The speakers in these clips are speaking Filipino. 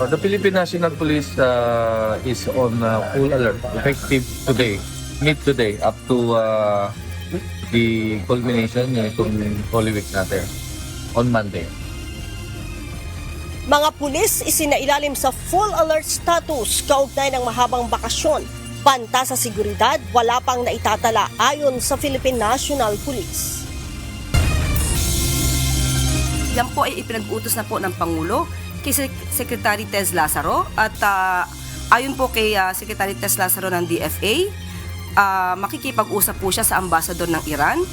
The Philippine National Police is on full alert, effective today, mid-today, up to the culmination itong Holy Week natin on Monday. Mga pulis isinailalim sa full alert status kaugnay ng mahabang bakasyon. Banta sa seguridad, wala pang naitatala ayon sa Philippine National Police. Yan po ay ipinag-utos na po ng Pangulo kay Secretary Tez Lazaro at ayon po kay Secretary Tez Lazaro ng DFA, makikipag-usap po siya sa ambassador ng Iran.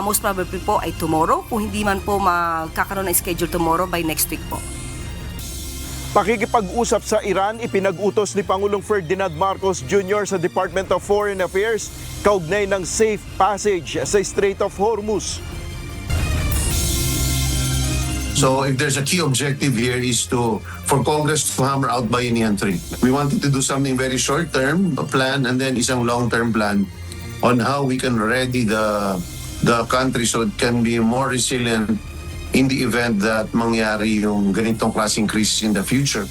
Most probably po ay tomorrow, kung hindi man po magkakaroon ng schedule tomorrow, by next week po. Pakikipag-usap sa Iran, ipinag-utos ni Pangulong Ferdinand Marcos Jr. sa Department of Foreign Affairs kaugnay ng safe passage sa Strait of Hormuz. So if there's a key objective here is for Congress to hammer out by any entry. We wanted to do something very short-term, a plan, and then isang long-term plan on how we can ready the country so it can be more resilient in the event that mangyari yung ganitong klaseng crisis in the future.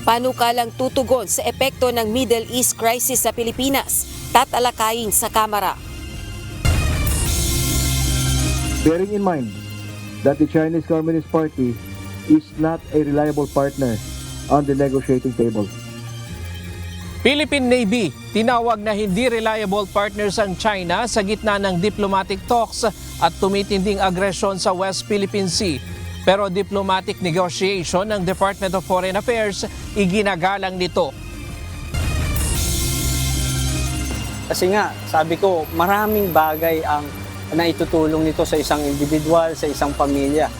Panukalang tutugon sa epekto ng Middle East crisis sa Pilipinas, tatalakayin sa Kamara. Bearing in mind that the Chinese Communist Party is not a reliable partner on the negotiating table. Philippine Navy, tinawag na hindi reliable partners ang China sa gitna ng diplomatic talks at tumitinding agresyon sa West Philippine Sea. Pero diplomatic negotiation ng Department of Foreign Affairs iginagalang nito. Kasi nga, sabi ko, maraming bagay ang naitutulong nito sa isang individual, sa isang pamilya.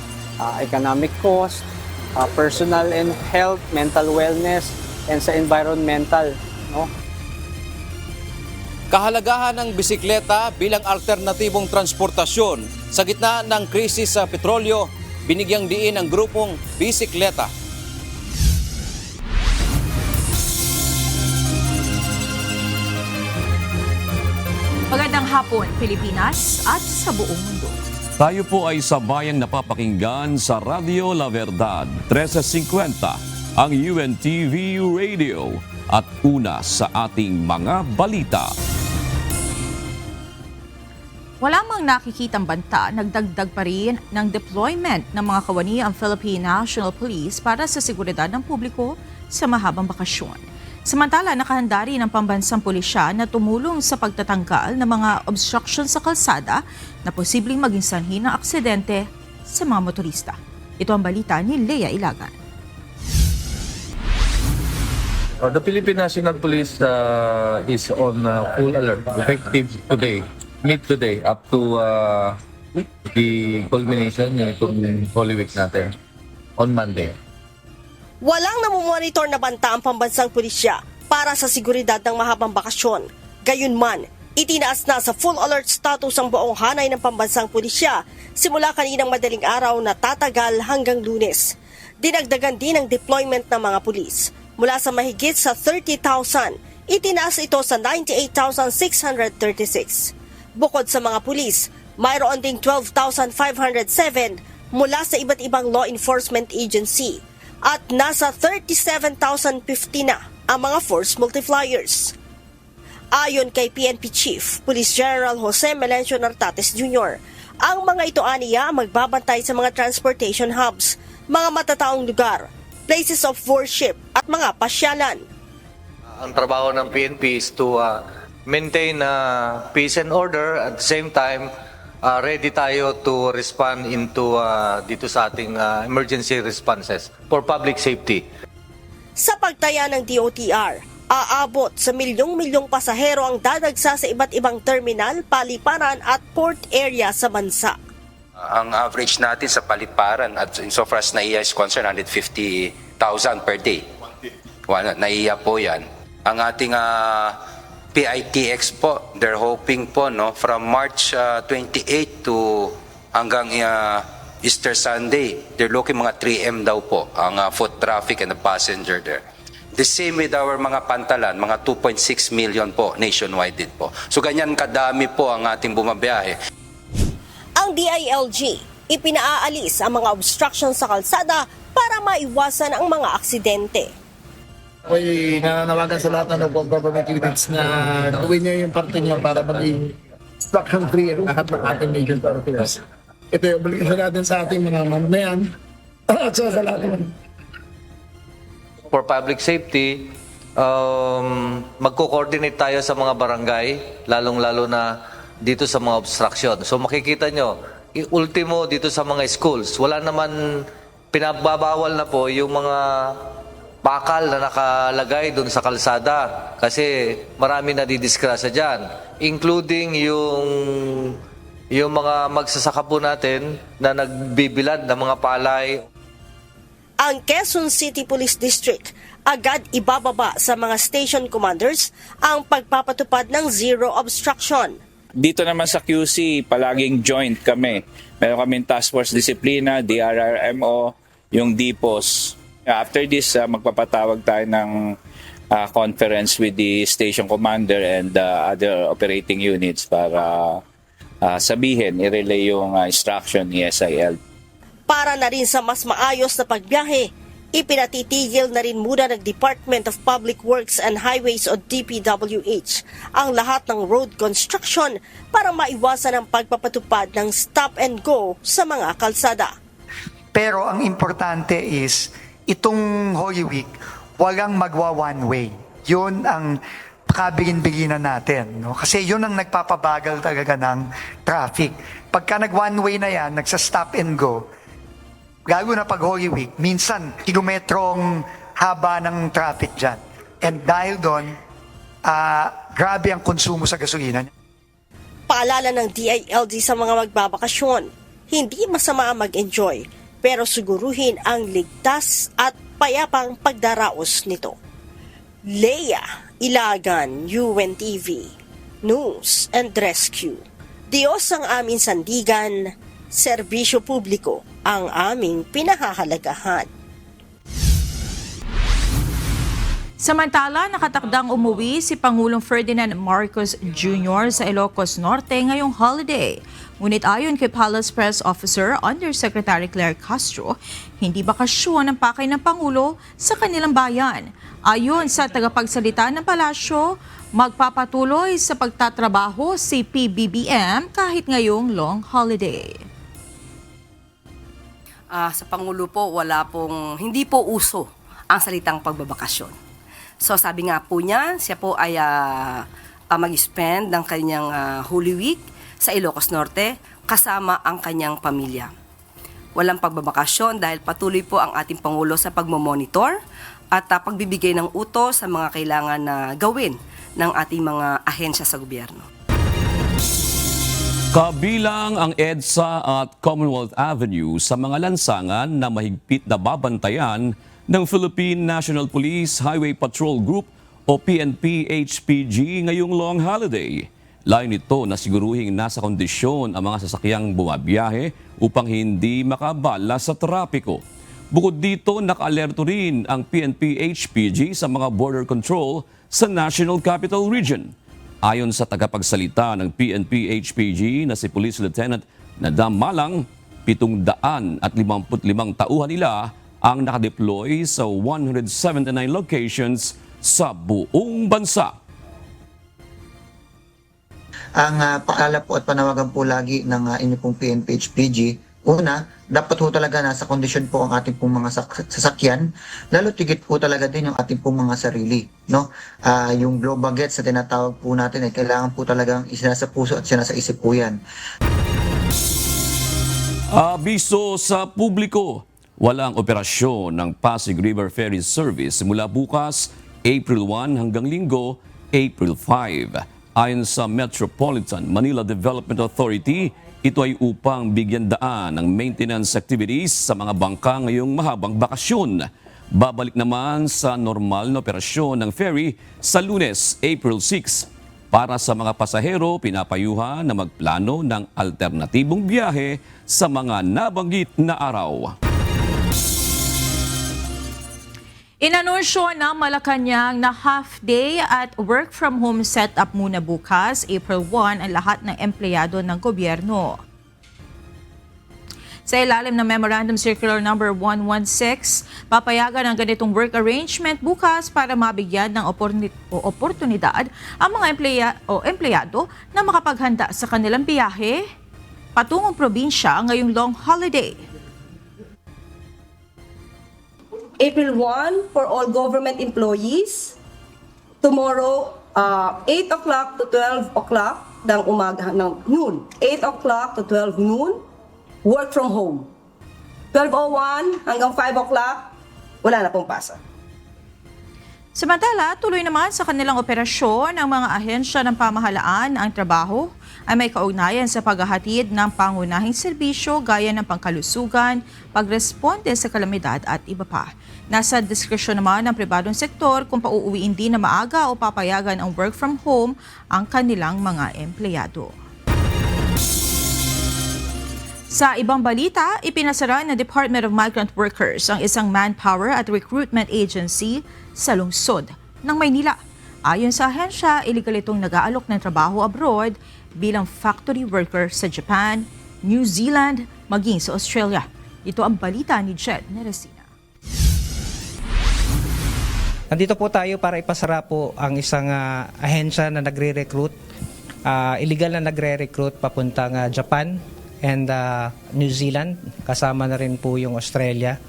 Economic cost, personal and health, mental wellness, and sa environmental. No? Kahalagahan ng bisikleta bilang alternatibong transportasyon sa gitna ng krisis sa petrolyo, binigyang diin ang grupong Bisikleta. Magandang hapon, Pilipinas at sa buong mundo. Tayo po ay sabayang napapakinggan sa Radio La Verdad, 1350, ang UNTV Radio at una sa ating mga balita. Wala mang nakikitang banta, nagdagdag pa rin ng deployment ng mga kawani ang Philippine National Police para sa seguridad ng publiko sa mahabang bakasyon. Samantala, nakahanda rin ang pambansang pulisya na tumulong sa pagtatanggal ng mga obstruction sa kalsada na posibleng maging sanhi ng aksidente sa mga motorista. Ito ang balita ni Lea Ilagan. The Philippine National Police is on full alert, effective today, mid-today, up to the culmination itong Holy Week natin on Monday. Walang namumonitor na banta ang pambansang pulisya para sa seguridad ng mahabang bakasyon. Gayunman, itinaas na sa full alert status ang buong hanay ng pambansang pulisya simula kaninang madaling araw na tatagal hanggang Lunes. Dinagdagan din ang deployment ng mga pulis. Mula sa mahigit sa 30,000, itinaas ito sa 98,636. Bukod sa mga pulis, mayroon ding 12,507 mula sa iba't ibang law enforcement agency. At nasa 37,050 na ang mga force multipliers. Ayon kay PNP Chief, Police General Jose Melencio Nartates Jr., ang mga ito aniya magbabantay sa mga transportation hubs, mga matataong lugar, places of worship at mga pasyalan. Ang trabaho ng PNP is to maintain peace and order, at the same time ready tayo to respond into dito sa ating emergency responses for public safety. Sa pagtaya ng DOTR, aabot sa milyong-milyong pasahero ang dadagsa sa iba't ibang terminal, paliparan at port area sa bansa. Ang average natin sa paliparan at insofar as NAIA is concerned, 150,000 per day. NAIA po yan. Ang ating PITX po, they're hoping po from March 28 to hanggang Easter Sunday, they're looking mga 3M daw po, ang foot traffic and the passenger there. The same with our mga pantalan, mga 2.6 million po, nationwide din po. So ganyan kadami po ang ating bumabiyahe. Ang DILG, ipinaalis ang mga obstruction sa kalsada para maiwasan ang mga aksidente. Ako'y nananawagan sa lahat ng local government units na gawin niya yung parte niya para maging obstruction-free ang lahat ng ating major thoroughfares. Ito yung obligasyon natin sa ating mga mamamayan at sa lahat ng For public safety, magko-coordinate tayo sa mga barangay, lalong-lalo na dito sa mga obstruction. So makikita nyo, ultimo dito sa mga schools, wala naman, pinagbabawal na po yung mga bakal na nakalagay doon sa kalsada kasi marami na didisgrasya dyan, including yung mga magsasaka po natin na nagbibilad ng mga palay. Ang Quezon City Police District agad ibababa sa mga station commanders ang pagpapatupad ng zero obstruction. Dito naman sa QC, palaging joint kami. Meron kaming Task Force Disiplina, DRRMO, yung DPOS. After this, magpapatawag tayo ng conference with the station commander and other operating units para sabihin, i-relay yung instruction ni SIL. Para na rin sa mas maayos na pagbiyahe, ipinatitigil na rin muna ng Department of Public Works and Highways o DPWH ang lahat ng road construction para maiwasan ang pagpapatupad ng stop and go sa mga kalsada. Pero ang importante is, itong Holy Week, walang magwa one way. Yun ang pakabigin-biginan natin. No? Kasi yun ang nagpapabagal talaga ng traffic. Pagka nag-one way na yan, nagsa-stop and go, lalo na pag Holy Week, minsan kilometrong haba ng traffic dyan. And dahil doon, grabe ang konsumo sa gasolina. Paalala ng DILG sa mga magbabakasyon, hindi masama mag-enjoy, pero siguruhin ang ligtas at payapang pagdaraos nito. Leia Ilagan, UNTV, News and Rescue. Diyos ang aming sandigan, serbisyo publiko ang aming pinahahalagahan. Samantala, nakatakdang umuwi si Pangulong Ferdinand Marcos Jr. sa Ilocos Norte ngayong holiday. Ngunit ayon kay Palace Press Officer Undersecretary Claire Castro, hindi bakasyon ang pakay ng Pangulo sa kanilang bayan. Ayon sa tagapagsalita ng palasyo, magpapatuloy sa pagtatrabaho si PBBM kahit ngayong long holiday. Sa Pangulo po, hindi po uso ang salitang pagbabakasyon. So sabi nga po niya, siya po ay mag-spend ng kanyang Holy Week sa Ilocos Norte kasama ang kanyang pamilya. Walang pagbabakasyon dahil patuloy po ang ating Pangulo sa pagmomonitor at pagbibigay ng utos sa mga kailangan na gawin ng ating mga ahensya sa gobyerno. Kabilang ang EDSA at Commonwealth Avenue sa mga lansangan na mahigpit na babantayan ng Philippine National Police Highway Patrol Group o PNP-HPG ngayong long holiday. Layon nito na siguruhing nasa kondisyon ang mga sasakyang bumabiyahe upang hindi makabala sa trapiko. Bukod dito, naka-alerto rin ang PNP-HPG sa mga border control sa National Capital Region. Ayon sa tagapagsalita ng PNP-HPG na si Police Lieutenant Nadam Malang, 755 tauhan nila ang nakadeploy sa 179 locations sa buong bansa. Ang paalala po at panawagan po lagi ng inyo pong PNP-HPG, una, dapat po talaga nasa kondisyon po ang ating pong mga sasakyan, lalo tigit po talaga din yung ating pong mga sarili. No? Yung global gets na tinatawag po natin ay kailangan po talagang isinasa puso at sinasa isip po yan. Abiso sa publiko, walang operasyon ng Pasig River Ferry Service mula bukas, April 1 hanggang Linggo, April 5. Ayon sa Metropolitan Manila Development Authority, ito ay upang bigyan daan ng maintenance activities sa mga bangka ngayong mahabang bakasyon. Babalik naman sa normal na operasyon ng ferry sa Lunes, April 6. Para sa mga pasahero, pinapayuhan na magplano ng alternatibong biyahe sa mga nabanggit na araw. Inanunsyo ng Malacanang na half-day at work-from-home setup muna bukas, April 1, ang lahat ng empleyado ng gobyerno. Sa ilalim ng Memorandum Circular Number 116, papayagan ang ganitong work arrangement bukas para mabigyan ng oportunidad ang mga empleyado na makapaghanda sa kanilang biyahe patungong probinsya ngayong long holiday. April 1 for all government employees. Tomorrow, 8 o'clock to 12 o'clock ng umaga, ng noon. 8 o'clock to 12 noon, work from home. 12:01 hanggang 5 o'clock, wala na pong pasa. Samantala, tuloy naman sa kanilang operasyon ang mga ahensya ng pamahalaan ang trabaho ay may kaugnayan sa paghahatid ng pangunahing serbisyo gaya ng pangkalusugan, pagresponde sa kalamidad at iba pa. Nasa diskresyon naman ng pribadong sektor kung pauuwiin din na maaga o papayagan ang work from home ang kanilang mga empleyado. Sa ibang balita, ipinasara ng Department of Migrant Workers ang isang manpower at recruitment agency sa lungsod ng Maynila. Ayon sa ahensya, illegal itong nag-aalok ng trabaho abroad bilang factory worker sa Japan, New Zealand, maging sa Australia. Ito ang balita ni Jed Neresina. Nandito po tayo para ipasara po ang isang ahensya na nagre-recruit, illegal na nagre-recruit papuntang Japan and New Zealand, kasama na rin po yung Australia.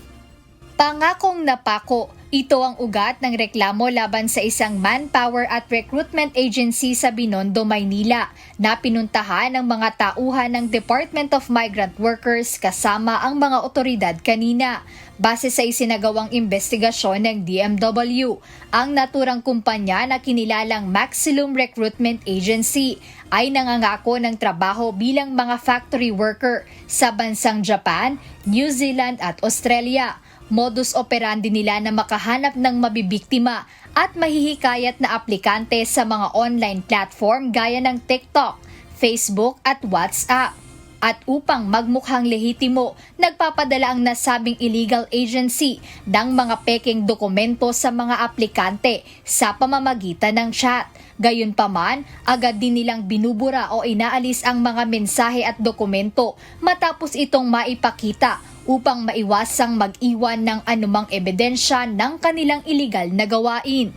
Pangakong napako, ito ang ugat ng reklamo laban sa isang manpower at recruitment agency sa Binondo, Maynila na pinuntahan ng mga tauhan ng Department of Migrant Workers kasama ang mga otoridad kanina. Base sa isinagawang investigasyon ng DMW, ang naturang kumpanya na kinilalang Maximum Recruitment Agency ay nangangako ng trabaho bilang mga factory worker sa bansang Japan, New Zealand at Australia. Modus operandi nila na makahanap ng mabibiktima at mahihikayat na aplikante sa mga online platform gaya ng TikTok, Facebook at WhatsApp. At upang magmukhang lehitimo, nagpapadala ang nasabing illegal agency ng mga peking dokumento sa mga aplikante sa pamamagitan ng chat. Gayunpaman, agad din nilang binubura o inaalis ang mga mensahe at dokumento matapos itong maipakita upang maiwasang mag-iwan ng anumang ebidensya ng kanilang iligal na gawain.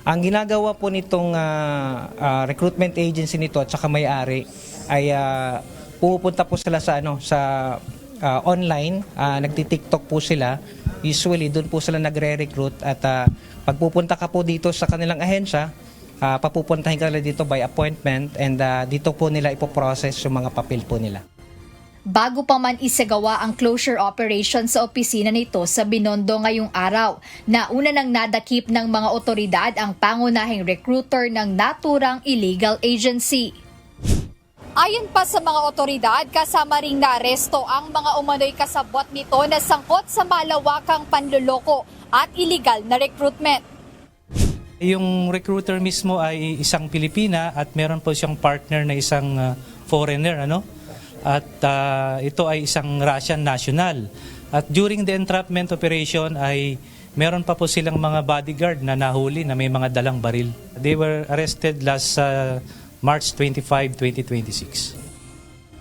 Ang ginagawa po nitong recruitment agency nito at saka may-ari ay pupunta po sila sa online, nagti-TikTok po sila. Usually doon po sila nagre-recruit at pag pupunta ka po dito sa kanilang ahensya, papupuntahin ka nila dito by appointment and dito po nila ipoprocess yung mga papel po nila. Bago pa man isagawa ang closure operation sa opisina nito sa Binondo ngayong araw, nauna nang nadakip ng mga otoridad ang pangunahing recruiter ng naturang illegal agency. Ayon pa sa mga otoridad, kasama ring naaresto ang mga umano'y kasabwat nito na sangkot sa malawakang panloloko at illegal na recruitment. Yung recruiter mismo ay isang Pilipina at meron po siyang partner na isang foreigner, At ito ay isang Russian national. At during the entrapment operation ay meron pa po silang mga bodyguard na nahuli na may mga dalang baril. They were arrested last March 25, 2026.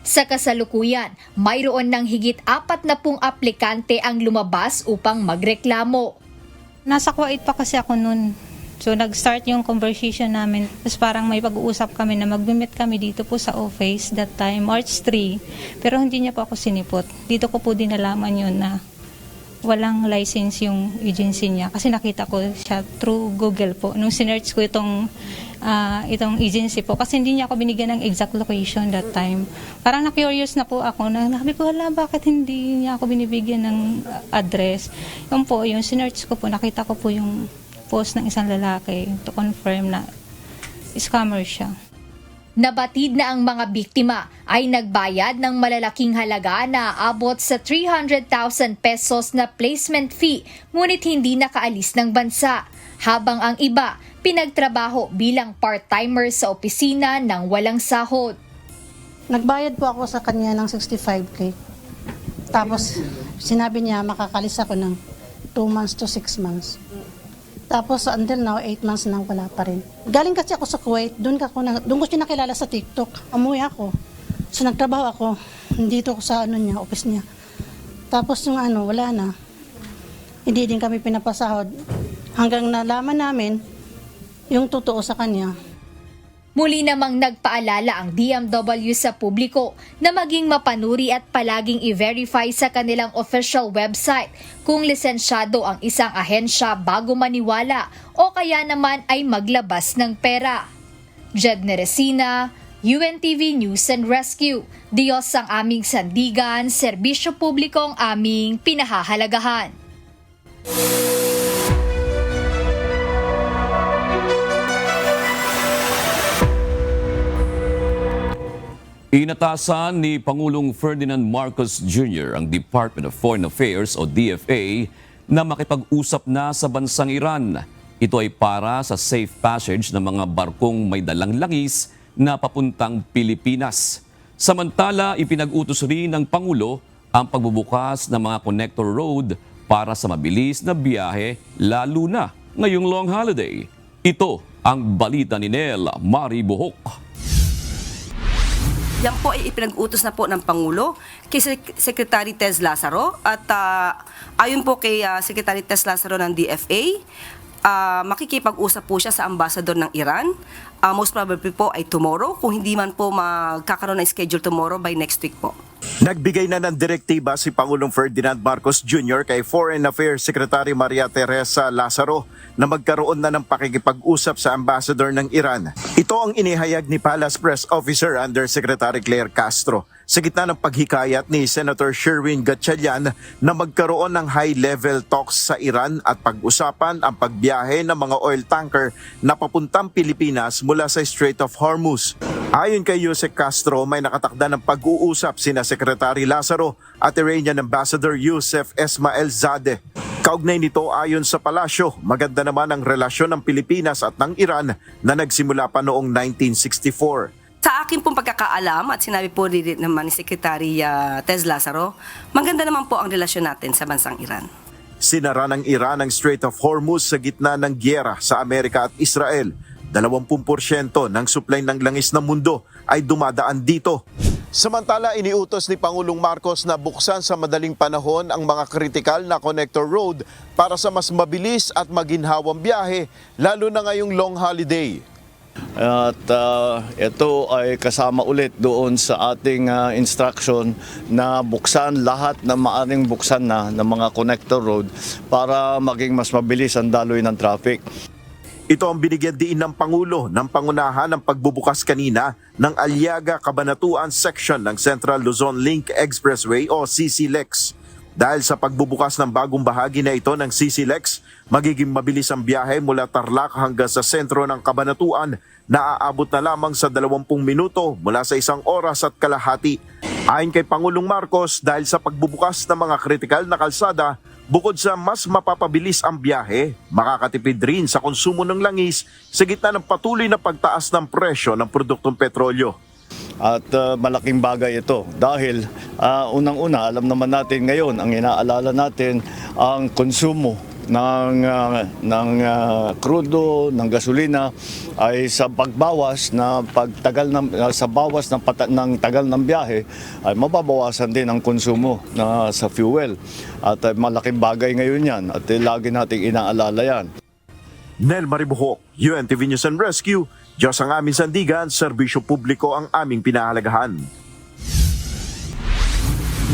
Sa kasalukuyan, mayroon ng higit 40 aplikante ang lumabas upang magreklamo. Nasa Kuwait pa kasi ako noon. So nag-start yung conversation namin. Tapos parang may pag-uusap kami na mag-meet kami dito po sa office that time, March 3. Pero hindi niya po ako sinipot. Dito ko po din nalaman yun na walang license yung agency niya. Kasi nakita ko siya through Google po. Nung sinearch ko itong agency po. Kasi hindi niya ako binigyan ng exact location that time. Parang na-curious na po ako. Sabi ko, bakit hindi niya ako binibigyan ng address? Yun po, yung sinearch ko po, nakita ko po yung post ng isang lalaki to confirm na scammer siya. Nabatid na ang mga biktima ay nagbayad ng malalaking halaga na aabot sa 300,000 pesos na placement fee ngunit hindi nakaalis ng bansa, habang ang iba pinagtrabaho bilang part-timer sa opisina ng walang sahod. Nagbayad po ako sa kanya ng 65K. Tapos sinabi niya makakalis ako ng 2 months to 6 months. Tapos until now, 8 months nang wala pa rin. Galing kasi ako sa Kuwait, doon ko siya nakilala sa TikTok. Umuwi ako. So nagtrabaho ako dito ko sa office niya. Tapos yung wala na. Hindi din kami pinapasahod. Hanggang nalaman namin yung totoo sa kanya. Muli namang nagpaalala ang DMW sa publiko na maging mapanuri at palaging i-verify sa kanilang official website kung lisensyado ang isang ahensya bago maniwala o kaya naman ay maglabas ng pera. Jed Neresina, UNTV News and Rescue. Diyos ang aming sandigan, serbisyo publiko ang aming pinahahalagahan. Inatasan ni Pangulong Ferdinand Marcos Jr. ang Department of Foreign Affairs o DFA na makipag-usap na sa bansang Iran. Ito ay para sa safe passage ng mga barkong may dalang langis na papuntang Pilipinas. Samantala, ipinag-utos rin ng Pangulo ang pagbubukas ng mga connector road para sa mabilis na biyahe lalo na ngayong long holiday. Ito ang balita ni Nel Mari Buhok. Yan po ay ipinag-utos na po ng Pangulo kay Secretary Tez Lazaro at ayon po kay Secretary Tez Lazaro ng DFA, makikipag-usap po siya sa ambassador ng Iran. Most probably po ay tomorrow, kung hindi man po magkakaroon ng schedule tomorrow, by next week po. Nagbigay na ng direktiba si Pangulong Ferdinand Marcos Jr. kay Foreign Affairs Secretary Maria Teresa Lazaro na magkaroon na ng pakikipag-usap sa ambassador ng Iran. Ito ang inihayag ni Palace Press Officer Undersecretary Claire Castro sa gitna ng paghikayat ni Senator Sherwin Gatchalian na magkaroon ng high-level talks sa Iran at pag-usapan ang pagbiyahe ng mga oil tanker na papuntang Pilipinas mula sa Strait of Hormuz. Ayon kay Yusek Castro, may nakatakda ng pag-uusap sina Secretary Lazaro at Iranian Ambassador Youssef Esmail Zadeh. Kaugnay nito, ayon sa palasyo, maganda naman ang relasyon ng Pilipinas at ng Iran na nagsimula pa noong 1964. Sa akin pong pagkakaalam at sinabi po rin naman ni Secretary Tez Lazaro, maganda naman po ang relasyon natin sa bansang Iran. Sinara ng Iran ang Strait of Hormuz sa gitna ng gyera sa Amerika at Israel. 20% ng supply ng langis ng mundo ay dumadaan dito. Samantala, iniutos ni Pangulong Marcos na buksan sa madaling panahon ang mga kritikal na connector road para sa mas mabilis at maginhawang biyahe, lalo na ngayong long holiday. At ito ay kasama ulit doon sa ating instruction na buksan lahat na maaring buksan na ng mga connector road para maging mas mabilis ang daloy ng traffic. Ito ang binigyan diin ng Pangulo ng pangunahan ng pagbubukas kanina ng Aliaga-Cabanatuan section ng Central Luzon Link Expressway o CCLEX. Dahil sa pagbubukas ng bagong bahagi na ito ng CCLEX, magiging mabilis ang biyahe mula Tarlac hanggang sa sentro ng Cabanatuan na aabot na lamang sa 20 minuto mula sa 1 oras at kalahati. Ayon kay Pangulong Marcos, dahil sa pagbubukas ng mga kritikal na kalsada, bukod sa mas mapapabilis ang biyahe, makakatipid rin sa konsumo ng langis sa gitna ng patuloy na pagtaas ng presyo ng produktong petrolyo. At malaking bagay ito dahil unang-una alam naman natin ngayon, ang inaalala natin ang konsumo ng krudo, ng gasolina ay sa pagbawas na pagtagal sa bawas ng tagal ng biyahe ay mababawasan din ang konsumo sa fuel. At malaking bagay ngayon yan at lagi nating inaalala yan. Nel Maribuhok, UNTV News and Rescue. Diyos ang aming sandigan, serbisyo publiko ang aming pinahalagahan.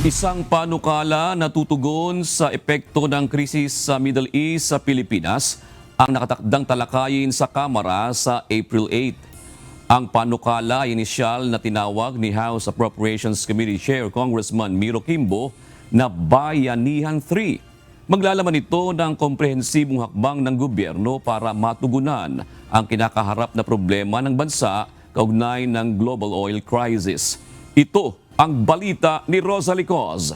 Isang panukala na tutugon sa epekto ng krisis sa Middle East sa Pilipinas ang nakatakdang talakayin sa Kamara sa April 8. Ang panukala ay inisyal na tinawag ni House Appropriations Committee Chair Congressman Miro Kimbo na Bayanihan 3. Maglalaman ito ng komprehensibong hakbang ng gobyerno para matugunan ang kinakaharap na problema ng bansa kaugnay ng global oil crisis. Ito ang balita ni Rosalie Coz.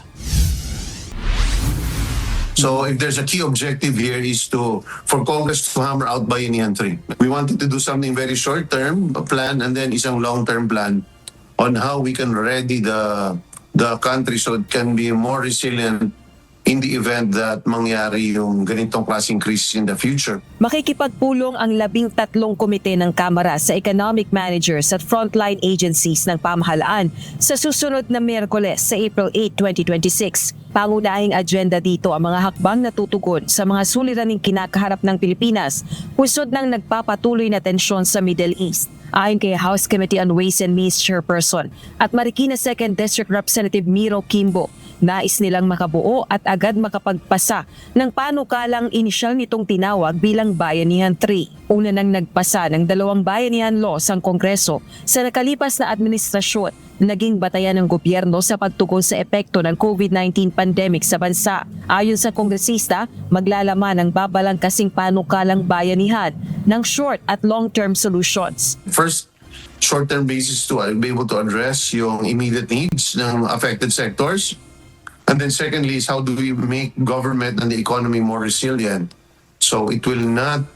So if there's a key objective here is for Congress to hammer out Bayanihan 3. We wanted to do something very short-term plan and then isang long-term plan on how we can ready the country so it can be more resilient in the event that mangyari yung ganitong klaseng crisis in the future. Makikipagpulong ang 13 komite ng Kamara sa economic managers at frontline agencies ng pamahalaan sa susunod na Miyerkules sa April 8, 2026. Pangunahing agenda dito ang mga hakbang na tutugon sa mga suliraning kinakaharap ng Pilipinas, pusod ng nagpapatuloy na tensyon sa Middle East. Ayon kay House Committee on Ways and Means Chairperson at Marikina 2nd District Representative Miro Kimbo, nais nilang makabuo at agad makapagpasa ng panukalang inisyal nitong tinawag bilang Bayanihan 3. Una nang nagpasa ng 2 Bayanihan Laws ang Kongreso sa nakalipas na administrasyon, naging batayan ng gobyerno sa pagtugon sa epekto ng COVID-19 pandemic sa bansa. Ayon sa kongresista, maglalaman ang babalangkasing panukalang bayanihan ng short at long-term solutions. First, short-term basis to be able to address yung immediate needs ng affected sectors. And then secondly is how do we make government and the economy more resilient so it will not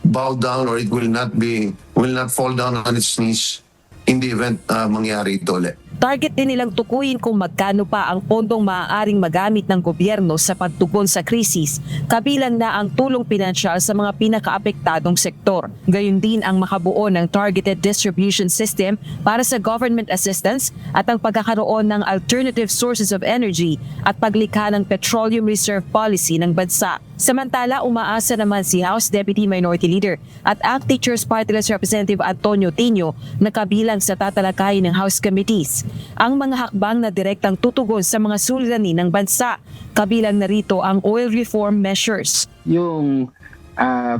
bow down or it will not fall down on its knees in the event mangyari ito ulit. Target din nilang tukuyin kung magkano pa ang pondong maaaring magamit ng gobyerno sa pagtugon sa krisis, kabilang na ang tulong pinansyal sa mga pinakaapektadong sektor. Gayon din ang makabuo ng targeted distribution system para sa government assistance at ang pagkakaroon ng alternative sources of energy at paglikha ng petroleum reserve policy ng bansa. Samantala, umaasa naman si House Deputy Minority Leader at ACT Teachers Party List Representative Antonio Tino na kabilang sa tatalakayin ng House Committees ang mga hakbang na direktang tutugon sa mga suliranin ng bansa. Kabilang na rito ang oil reform measures. Yung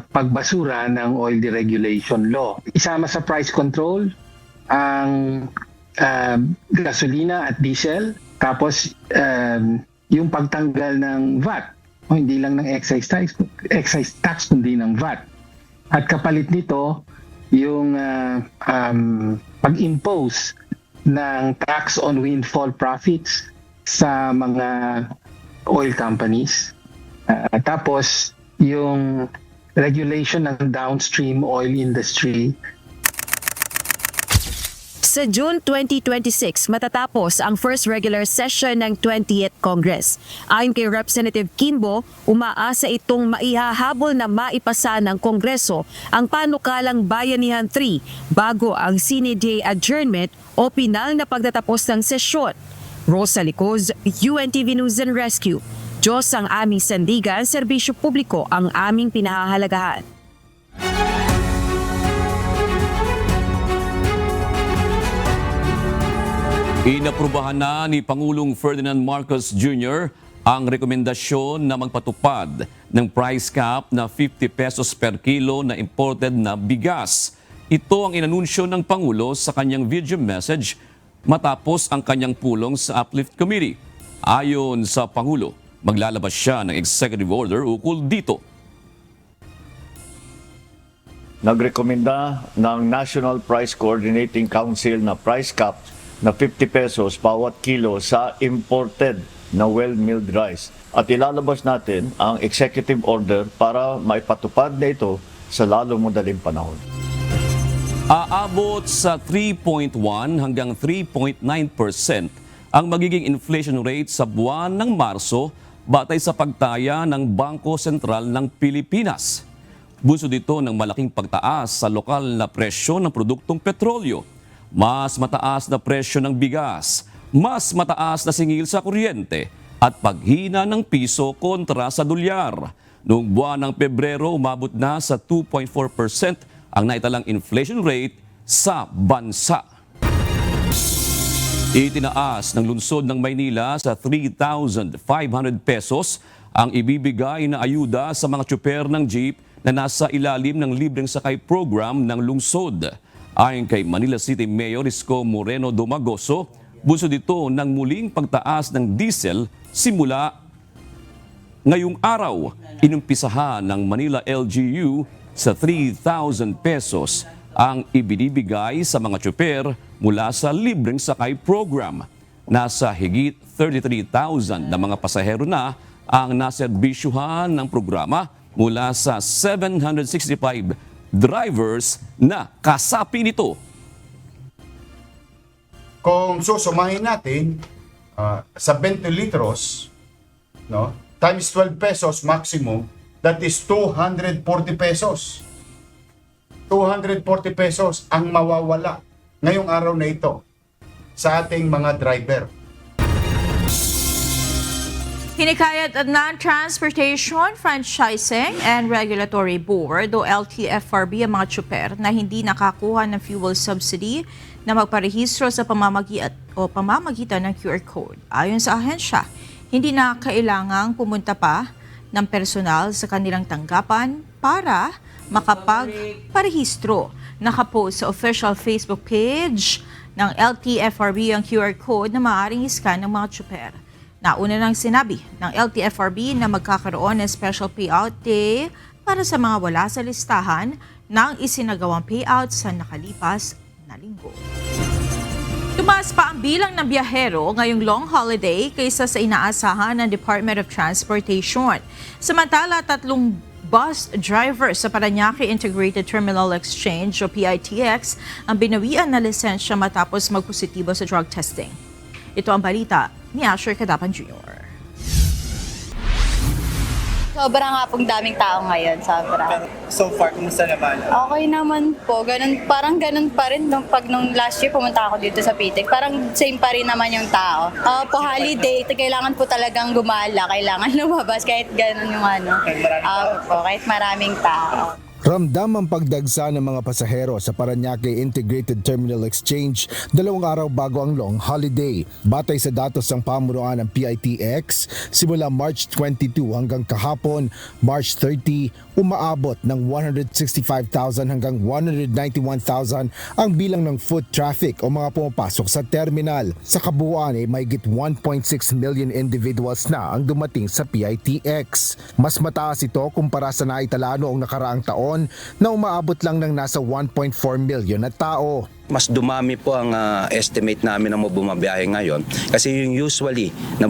pagbasura ng oil deregulation law. Isama sa price control ang gasolina at diesel. Tapos yung pagtanggal ng VAT. Hindi lang ng excise tax kundi ng VAT. At kapalit nito yung pag-impose ng tax on windfall profits sa mga oil companies. Tapos yung regulation ng downstream oil industry. Sa June 2026, matatapos ang first regular session ng 20th Congress. Ayon kay Representative Kimbo, umaasa itong maihahabol na maipasa ng Kongreso ang panukalang Bayanihan 3 bago ang sine die adjournment o pinal na pagtatapos ng sesyon. Rosa Licoz, UNTV News and Rescue. Diyos ang aming sandigan, serbisyo publiko ang aming pinahahalagahan. Inaprubahan na ni Pangulong Ferdinand Marcos Jr. ang rekomendasyon na magpatupad ng price cap na 50 pesos per kilo na imported na bigas. Ito ang inanunsyo ng Pangulo sa kanyang video message matapos ang kanyang pulong sa Uplift Committee. Ayon sa Pangulo, maglalabas siya ng executive order ukol dito. Nagrekomenda ng National Price Coordinating Council na price cap na 50 pesos bawat kilo sa imported na well-milled rice. At ilalabas natin ang executive order para maipatupad na ito sa lalong madaling panahon. Aabot sa 3.1 hanggang 3.9% ang magiging inflation rate sa buwan ng Marso batay sa pagtaya ng Bangko Sentral ng Pilipinas. Bunsod ito ng malaking pagtaas sa lokal na presyo ng produktong petrolyo. Mas mataas na presyo ng bigas, mas mataas na singil sa kuryente at paghina ng piso kontra sa dolyar. Noong buwan ng Pebrero, umabot na sa 2.4% ang naitalang inflation rate sa bansa. Itinaas ng lungsod ng Maynila sa 3,500 pesos ang ibibigay na ayuda sa mga tsuper ng jeep na nasa ilalim ng libreng sakay program ng lungsod. Ayon kay Manila City Mayor Isko Moreno Domagoso, bunsod ito ng muling pagtaas ng diesel simula ngayong araw. Inumpisahan ng Manila LGU sa 3,000 pesos ang ibinibigay sa mga tsuper mula sa libreng sakay program. Nasa higit 33,000 na mga pasahero na ang naserbisyuhan ng programa mula sa 765 drivers na kasapi nito. Kung susumahin natin sa 20 litros, no? Times 12 pesos maximum, that is 240 pesos. 240 pesos ang mawawala ngayong araw na ito sa ating mga driver. Hinikayat ng Transportation, Franchising and Regulatory Board o LTFRB ang mga tsuper na hindi nakakuha ng fuel subsidy na magparehistro sa pamamagitan ng QR code. Ayon sa ahensya, hindi na kailangang pumunta pa ng personal sa kanilang tanggapan para makapagparehistro. Nakapost sa official Facebook page ng LTFRB ang QR code na maaaring iskan ng mga tsuper. Nauna nang sinabi ng LTFRB na magkakaroon ng special payout day para sa mga wala sa listahan ng isinagawang payout sa nakalipas na linggo. Tumaas pa ang bilang ng biyahero ngayong long holiday kaysa sa inaasahan ng Department of Transportation. Samantala, 3 bus driver sa Parañaque Integrated Terminal Exchange o PITX ang binawian na lisensya matapos magpositibo sa drug testing. Ito ang balita ni Asher Cadapan Jr. Sobrang nga pong daming tao ngayon, sobra. So far, kumusta naman? Okay naman po, parang ganun pa rin nung last year pumunta ako dito sa PITEC. Parang same pa rin naman yung tao. Po holiday, kailangan po talagang gumala, kailangan lumabas kahit ganun yung kahit maraming tao. Ramdam ang pagdagsa ng mga pasahero sa Parañaque Integrated Terminal Exchange 2 araw bago ang long holiday. Batay sa datos ng pamunuan ng PITX, simula March 22 hanggang kahapon, March 30, umaabot ng 165,000 hanggang 191,000 ang bilang ng foot traffic o mga pumapasok sa terminal. Sa kabuuan ay mahigit 1.6 million individuals na ang dumating sa PITX. Mas mataas ito kumpara sa naitala noong nakaraang taon na umaabot lang ng nasa 1.4 million na tao. Mas dumami po ang estimate namin ng mga bumabiyahe ngayon kasi yung usually na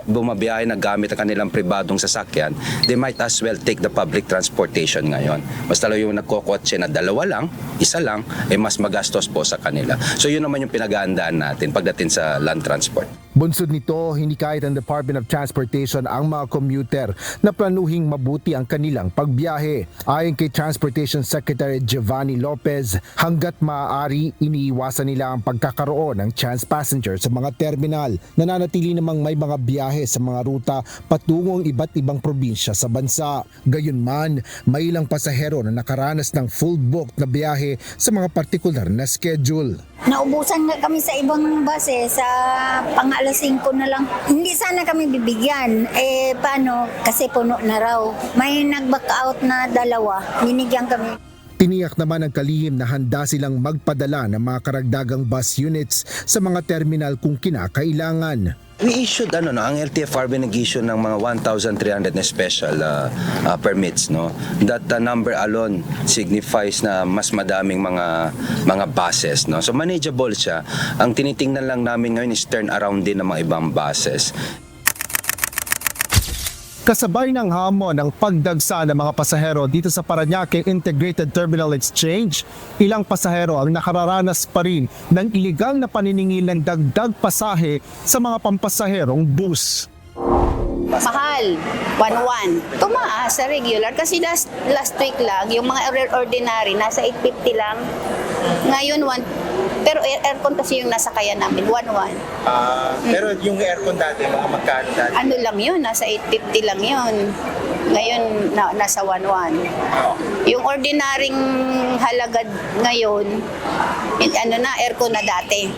bumabiyahe na gamit ang kanilang pribadong sasakyan, they might as well take the public transportation ngayon. Basta yung nagkokotse na 2 lang, 1 lang, mas magastos po sa kanila. So yun naman yung pinag-aandaan natin pagdating sa land transport. Bunsod nito, hindi kahit ang Department of Transportation ang mga commuter na planuhing mabuti ang kanilang pagbiyahe. Ayon kay Transportation Secretary Giovanni Lopez, hanggat maaari, iniiwasan nila ang pagkakaroon ng chance passenger sa mga terminal. Nananatili namang may mga biyahe sa mga ruta patungong iba't ibang probinsya sa bansa. Gayunman, may ilang pasahero na nakaranas ng full booked na biyahe sa mga partikular na schedule. Naubusan nga kami sa ibang bus sa pang-alas 5 na lang. Hindi sana kami bibigyan. Paano? Kasi puno na raw. May nag-back out na 2. Binigyan kami. Tiniyak naman ng kalihim na handa silang magpadala ng mga karagdagang bus units sa mga terminal kung kinakailangan. We issued ang LTFRB nag-issue ng mga 1,300 na special permits, no. That number alone signifies na mas madaming mga buses, no. So manageable siya. Ang tinitingnan lang namin ngayon is turn around din ng mga ibang buses. Kasabay ng hamon ng pagdagsa ng mga pasahero dito sa Parañaque Integrated Terminal Exchange, ilang pasahero ang nakararanas pa rin ng iligang na paniningil ng dagdag pasahe sa mga pampasaherong bus. Mahal, 1,100. Tumaas sa regular kasi last week lang, yung mga ordinary nasa 850 lang. Ngayon, pero aircon kasi yung nasa kaya namin, 1,100. Pero yung aircon dati, mga magkano dati? Ano lang yun, nasa 850 lang yun. Ngayon, nasa 1,100. Yung ordinaryong halaga ngayon, aircon na dati.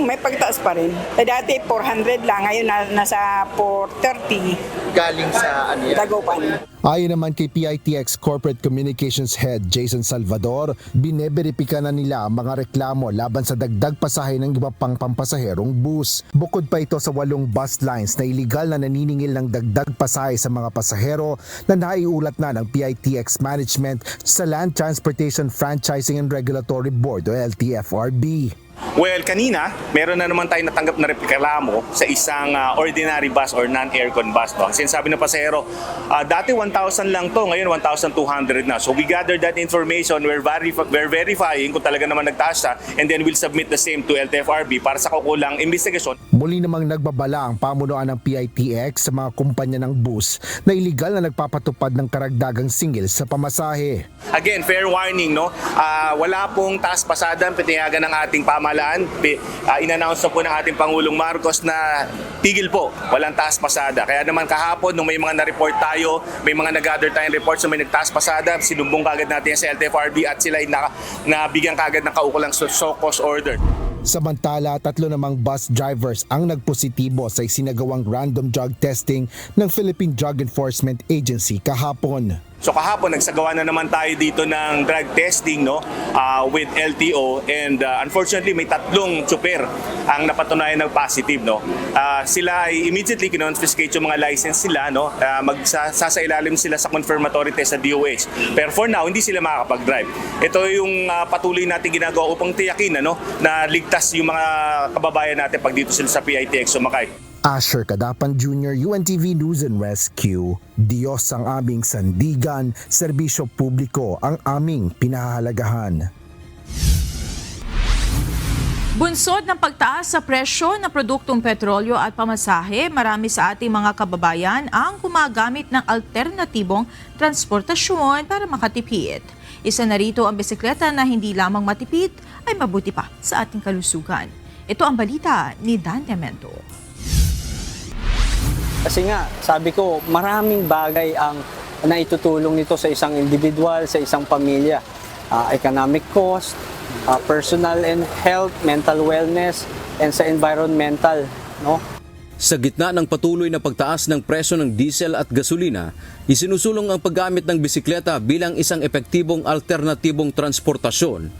May pagtaas pa rin. Dati 400 lang, ngayon nasa 430. Galing sa Dagupan. Ayon naman kay PITX Corporate Communications Head Jason Salvador, bineberipika na nila ang mga reklamo laban sa dagdag pasahe ng iba pang pampasaherong bus. Bukod pa ito sa 8 bus lines na iligal na naniningil ng dagdag pasahe sa mga pasahero na naiulat na ng PITX Management sa Land Transportation Franchising and Regulatory Board o LTFRB. Well, kanina, meron na naman tayo natanggap na reklamo sa isang ordinary bus or non-aircon bus. No? Ang sinasabi ng pasahero, dati 1,000 lang to, ngayon 1,200 na. So we gathered that information, we're verifying kung talaga naman nagtaas siya, and then we'll submit the same to LTFRB para sa kukulang investigasyon. Muli namang nagbabala ang pamunuan ng PITX sa mga kumpanya ng bus na iligal na nagpapatupad ng karagdagang singil sa pamasahe. Again, fair warning, no? Wala pong taas pasada ang pinayagan ng ating pamahalaan. In-announce na po ng ating Pangulong Marcos na tigil po, walang taas pasada. Kaya naman kahapon, nung may mga na-report tayo, may mga nag-gather tayong reports na may nagtaas pasada, sinumbong kagad natin sa LTFRB at sila ay nabigyan kagad ng kaukulang so-cause order. Samantala, 3 namang bus drivers ang nagpositibo sa isinagawang random drug testing ng Philippine Drug Enforcement Agency kahapon. So kahapon nagsagawa na naman tayo dito ng drug testing, no, with LTO, and unfortunately may 3 tsuper ang napatunayan ng positive, no. Sila ay immediately kinonfiscate yung mga license sila, no. Magsasailalim sila sa confirmatory test sa DOH. Pero for now hindi sila makakapag-drive. Ito yung patuloy natin ginagawa upang tiyakin, ano, na ligtas yung mga kababayan natin pag dito sila sa PITX sumakay. Asher Kadapan Jr., UNTV News and Rescue. Diyos ang aming sandigan, serbisyo publiko ang aming pinahahalagahan. Bunsod ng pagtaas sa presyo ng produktong petrolyo at pamasahe, marami sa ating mga kababayan ang gumagamit ng alternatibong transportasyon para makatipid. Isa na rito ang bisikleta na hindi lamang matipid ay mabuti pa sa ating kalusugan. Ito ang balita ni Dan Demento. Kasi nga, sabi ko, maraming bagay ang naitutulong nito sa isang individual, sa isang pamilya. Economic cost, personal and health, mental wellness, and sa environmental, no? Sa gitna ng patuloy na pagtaas ng presyo ng diesel at gasolina, isinusulong ang paggamit ng bisikleta bilang isang epektibong alternatibong transportasyon.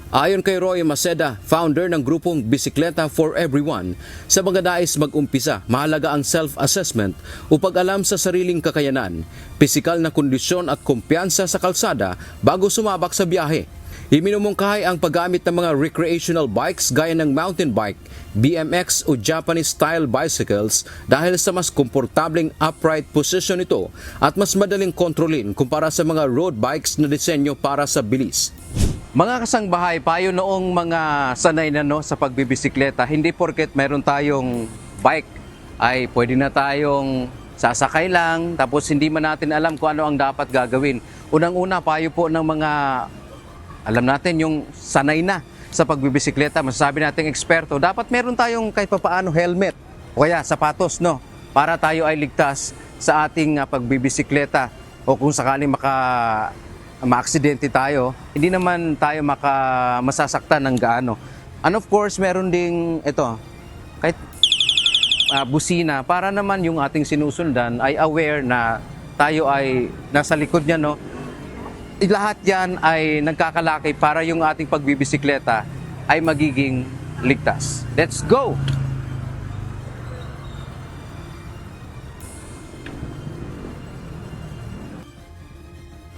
Ayon kay Roy Maceda, founder ng grupong Bisikleta for Everyone, sa mga nais mag-umpisa, mahalaga ang self-assessment upang alam sa sariling kakayanan, pisikal na kondisyon at kumpiyansa sa kalsada bago sumabak sa biyahe. Iminumungkahi ang paggamit ng mga recreational bikes gaya ng mountain bike, BMX o Japanese-style bicycles dahil sa mas komportableng upright position nito at mas madaling kontrolin kumpara sa mga road bikes na disenyo para sa bilis. Mga kasangbahay, payo noong mga sanay na sa pagbibisikleta, hindi porket mayroon tayong bike ay pwede na tayong sasakay lang tapos hindi man natin alam kung ano ang dapat gagawin. Unang-una, payo po ng mga alam natin yung sanay na sa pagbibisikleta, masasabi nating eksperto, dapat meron tayong kahit papaano helmet o kaya sapatos, no, para tayo ay ligtas sa ating pagbibisikleta o kung sakaling ma-aksidente tayo, hindi naman tayo masasaktan ng gaano. And of course, meron ding kahit busina para naman yung ating sinusundan ay aware na tayo ay nasa likod niya, no. Lahat yan ay nagkakalakay para yung ating pagbibisikleta ay magiging ligtas. Let's go!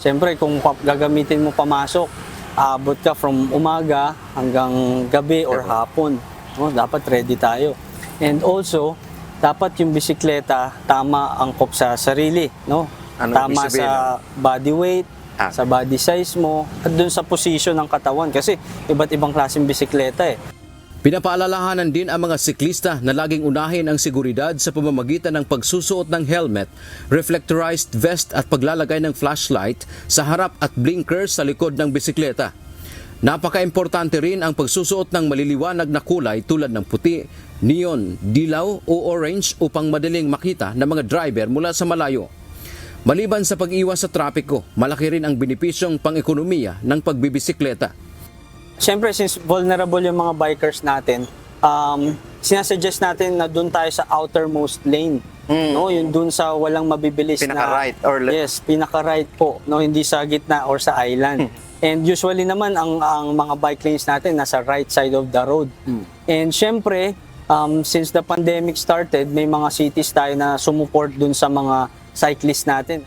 Siyempre, kung gagamitin mo pamasok, abot ka from umaga hanggang gabi or hapon. No? Dapat ready tayo. And also, dapat yung bisikleta tama angkop sa sarili. No? Tama sa body weight, sa body size mo, at dun sa position ng katawan. Kasi iba't ibang klaseng bisikleta eh. Pinapaalalahanan din ang mga siklista na laging unahin ang seguridad sa pamamagitan ng pagsusuot ng helmet, reflectorized vest at paglalagay ng flashlight sa harap at blinkers sa likod ng bisikleta. Napaka-importante rin ang pagsusuot ng maliliwanag na kulay tulad ng puti, neon, dilaw o orange upang madaling makita ng mga driver mula sa malayo. Maliban sa pag-iwas sa trapiko, malaki rin ang benepisyong pang-ekonomiya ng pagbibisikleta. Siyempre, since vulnerable yung mga bikers natin, sinasuggest natin na doon tayo sa outermost lane. No, yung doon sa walang mabibilis pinaka-right or left. Yes, pinaka-right po, no, hindi sa gitna or sa island. And usually naman ang mga bike lanes natin nasa right side of the road. And siyempre, since the pandemic started, may mga cities tayo na sumuport doon sa mga cyclists natin.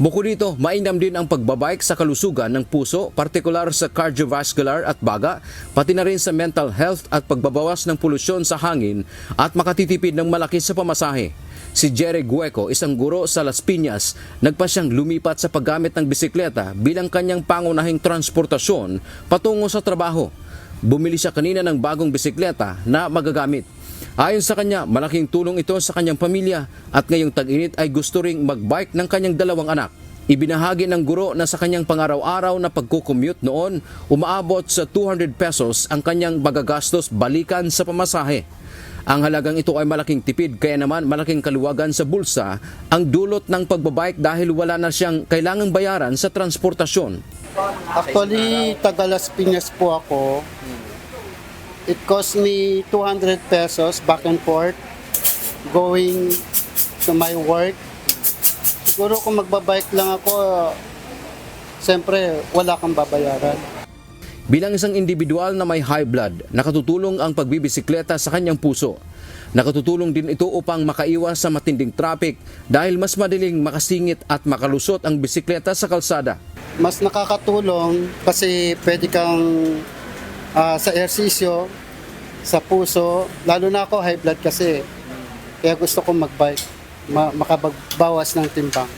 Bukod dito, mainam din ang pagbabike sa kalusugan ng puso, partikular sa cardiovascular at baga, pati na rin sa mental health at pagbabawas ng polusyon sa hangin at makatitipid ng malaki sa pamasahe. Si Jerry Gueco, isang guro sa Las Piñas, nagpa siyang lumipat sa paggamit ng bisikleta bilang kanyang pangunahing transportasyon patungo sa trabaho. Bumili siya kanina ng bagong bisikleta na magagamit. Ayon sa kanya, malaking tulong ito sa kanyang pamilya at ngayong tag-init ay gusto ring magbike ng kanyang 2 anak. Ibinahagi ng guro na sa kanyang pang-araw-araw na pagkukommute noon, umaabot sa 200 pesos ang kanyang magagastos balikan sa pamasahe. Ang halagang ito ay malaking tipid kaya naman malaking kaluwagan sa bulsa ang dulot ng pagbabike dahil wala na siyang kailangang bayaran sa transportasyon. Actually, taga Las Piñas po ako. It cost me 200 pesos back and forth going to my work. Siguro kung magbabike lang ako, siyempre wala kang babayaran. Bilang isang individual na may high blood, nakatutulong ang pagbibisikleta sa kanyang puso. Nakatutulong din ito upang makaiwas sa matinding traffic dahil mas madaling makasingit at makalusot ang bisikleta sa kalsada. Mas nakakatulong kasi pwede kang sa ehersisyo, sa puso, lalo na ako high blood kasi, kaya gusto kong magbike, makabagbawas ng timbang.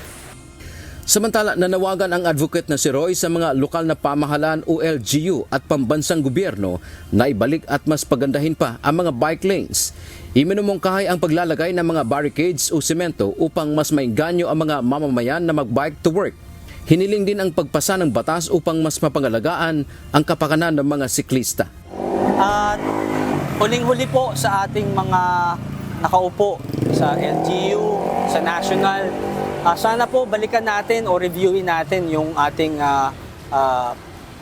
Samantala, nanawagan ang advocate na si Roy sa mga lokal na pamahalaan o LGU at pambansang gobyerno na ibalik at mas pagandahin pa ang mga bike lanes. Iminumungkahay ang paglalagay ng mga barricades o semento upang mas maingganyo ang mga mamamayan na magbike to work. Hiniling din ang pagpasa ng batas upang mas mapangalagaan ang kapakanan ng mga siklista. At huling-huli po sa ating mga nakaupo sa LGU, sa national, sana po balikan natin o reviewin natin yung ating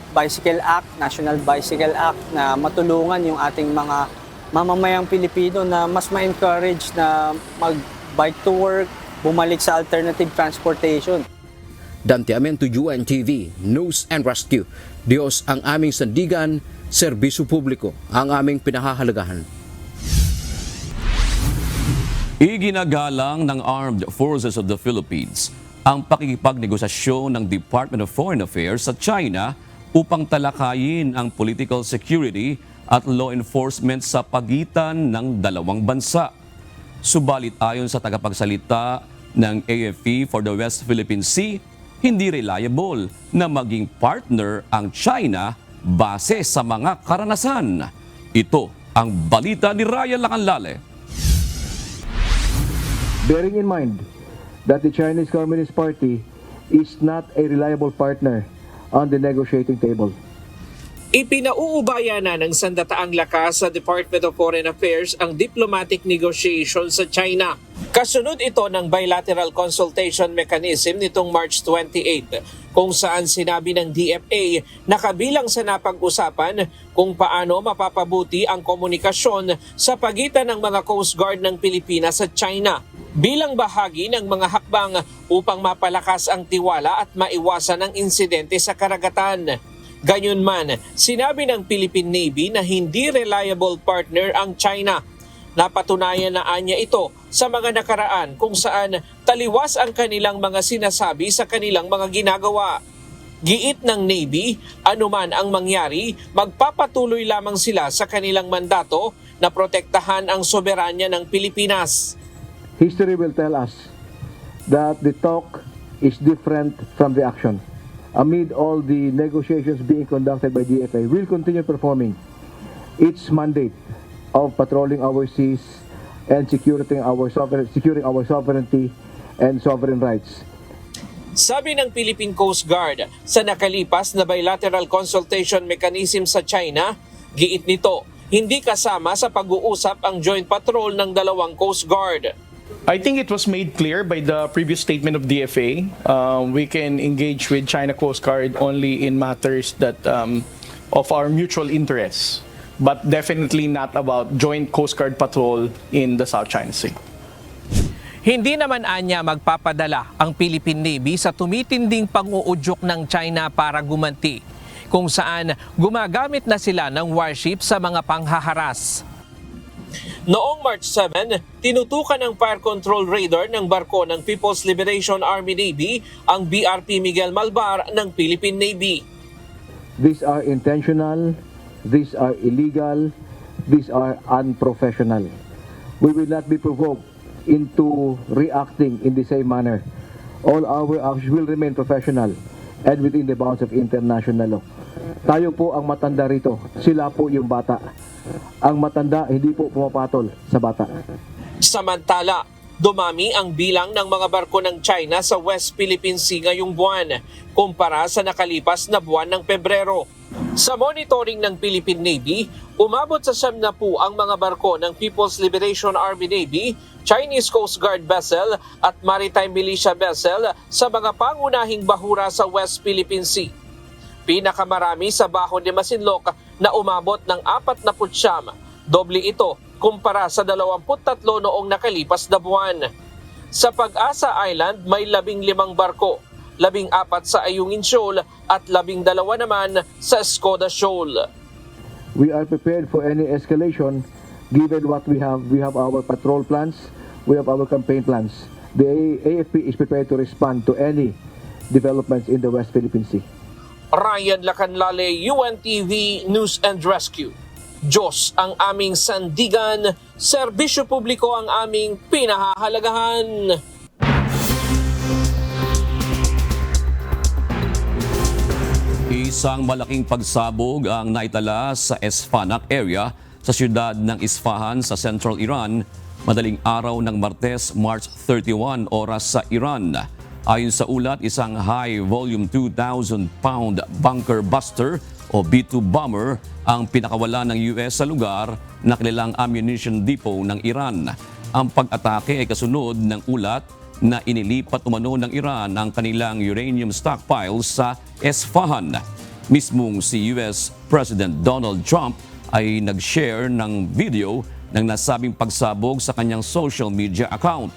Bicycle Act, National Bicycle Act na matulungan yung ating mga mamamayang Pilipino na mas ma-encourage na mag-bike to work, bumalik sa alternative transportation. Dante Amento, UNTV, News and Rescue. Diyos ang aming sandigan, serbisyo publiko ang aming pinahahalagahan. Iginagalang ng Armed Forces of the Philippines ang pakikipagnegosasyon ng Department of Foreign Affairs sa China upang talakayin ang political security at law enforcement sa pagitan ng dalawang bansa. Subalit ayon sa tagapagsalita ng AFP for the West Philippine Sea, hindi reliable na maging partner ang China base sa mga karanasan. Ito ang balita ni Ryan Lacanlale. Bearing in mind that the Chinese Communist Party is not a reliable partner on the negotiating table. Ipinauubaya na ng sandataang lakas sa Department of Foreign Affairs ang diplomatic negotiation sa China. Kasunod ito ng bilateral consultation mechanism nitong March 28 kung saan sinabi ng DFA na kabilang sa napag-usapan kung paano mapapabuti ang komunikasyon sa pagitan ng mga Coast Guard ng Pilipinas at China bilang bahagi ng mga hakbang upang mapalakas ang tiwala at maiwasan ang insidente sa karagatan. Gayunman, sinabi ng Philippine Navy na hindi reliable partner ang China. Napatunayan na anya ito sa mga nakaraan kung saan taliwas ang kanilang mga sinasabi sa kanilang mga ginagawa. Giit ng Navy, anuman ang mangyari, magpapatuloy lamang sila sa kanilang mandato na protektahan ang soberanya ng Pilipinas. History will tell us that the talk is different from the action. Amid all the negotiations being conducted by DFA, we'll continue performing its mandate of patrolling our seas and securing our sovereignty and sovereign rights. Sabi ng Philippine Coast Guard, sa nakalipas na bilateral consultation mechanism sa China, giit nito, hindi kasama sa pag-uusap ang joint patrol ng dalawang Coast Guard. I think it was made clear by the previous statement of DFA. We can engage with China Coast Guard only in matters that of our mutual interests, but definitely not about joint Coast Guard patrol in the South China Sea. Hindi naman anya magpapadala ang Philippine Navy sa tumitinding pang-uudyok ng China para gumanti, kung saan gumagamit na sila ng warship sa mga panghaharas. Noong March 7, tinutukan ng fire control radar ng barko ng People's Liberation Army Navy ang BRP Miguel Malvar ng Philippine Navy. These are intentional, these are illegal, these are unprofessional. We will not be provoked into reacting in the same manner. All our actions will remain professional and within the bounds of international law. Tayo po ang matanda rito, sila po yung bata. Ang matanda hindi po pumapatol sa bata. Samantala, dumami ang bilang ng mga barko ng China sa West Philippine Sea ngayong buwan kumpara sa nakalipas na buwan ng Pebrero. Sa monitoring ng Philippine Navy, umabot sa 70 ang mga barko ng People's Liberation Army Navy, Chinese Coast Guard vessel at Maritime Militia vessel sa mga pangunahing bahura sa West Philippine Sea. Pinakamarami sa Bajo de Masinloc na umabot ng 49, doble ito kumpara sa 23 noong nakalipas na buwan. Sa Pag-asa Island may 15 barko, 14 sa Ayungin Shoal at 12 naman sa Escoda Shoal. We are prepared for any escalation given what we have. We have our patrol plans, we have our campaign plans. The AFP is prepared to respond to any developments in the West Philippine Sea. Ryan Lacanlale, UNTV News and Rescue. Diyos ang aming sandigan, serbisyo publiko ang aming pinahahalagahan. Isang malaking pagsabog ang naitala sa Esfanak area sa siyudad ng Isfahan sa Central Iran, madaling araw ng Martes, March 31 oras sa Iran. Ayon sa ulat, isang high-volume 2,000-pound bunker buster o B-2 bomber ang pinakawala ng US sa lugar na kilalang ammunition depot ng Iran. Ang pag-atake ay kasunod ng ulat na inilipat umano ng Iran ang kanilang uranium stockpiles sa Esfahan. Mismong si US President Donald Trump ay nag-share ng video ng nasabing pagsabog sa kanyang social media account.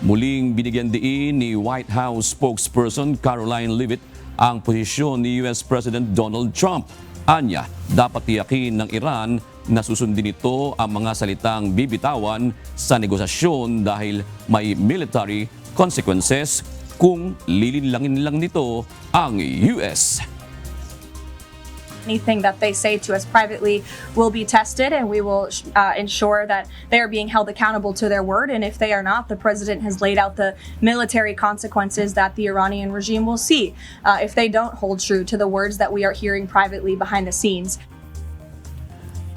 Muling binigyan diin ni White House spokesperson Caroline Leavitt ang posisyon ni US President Donald Trump. Anya, dapat tiyakin ng Iran na susundin ito ang mga salitang bibitawan sa negosasyon dahil may military consequences kung lilinlangin lang nito ang US. Anything that they say to us privately will be tested, and we will ensure that they are being held accountable to their word. And if they are not, the president has laid out the military consequences that the Iranian regime will see if they don't hold true to the words that we are hearing privately behind the scenes.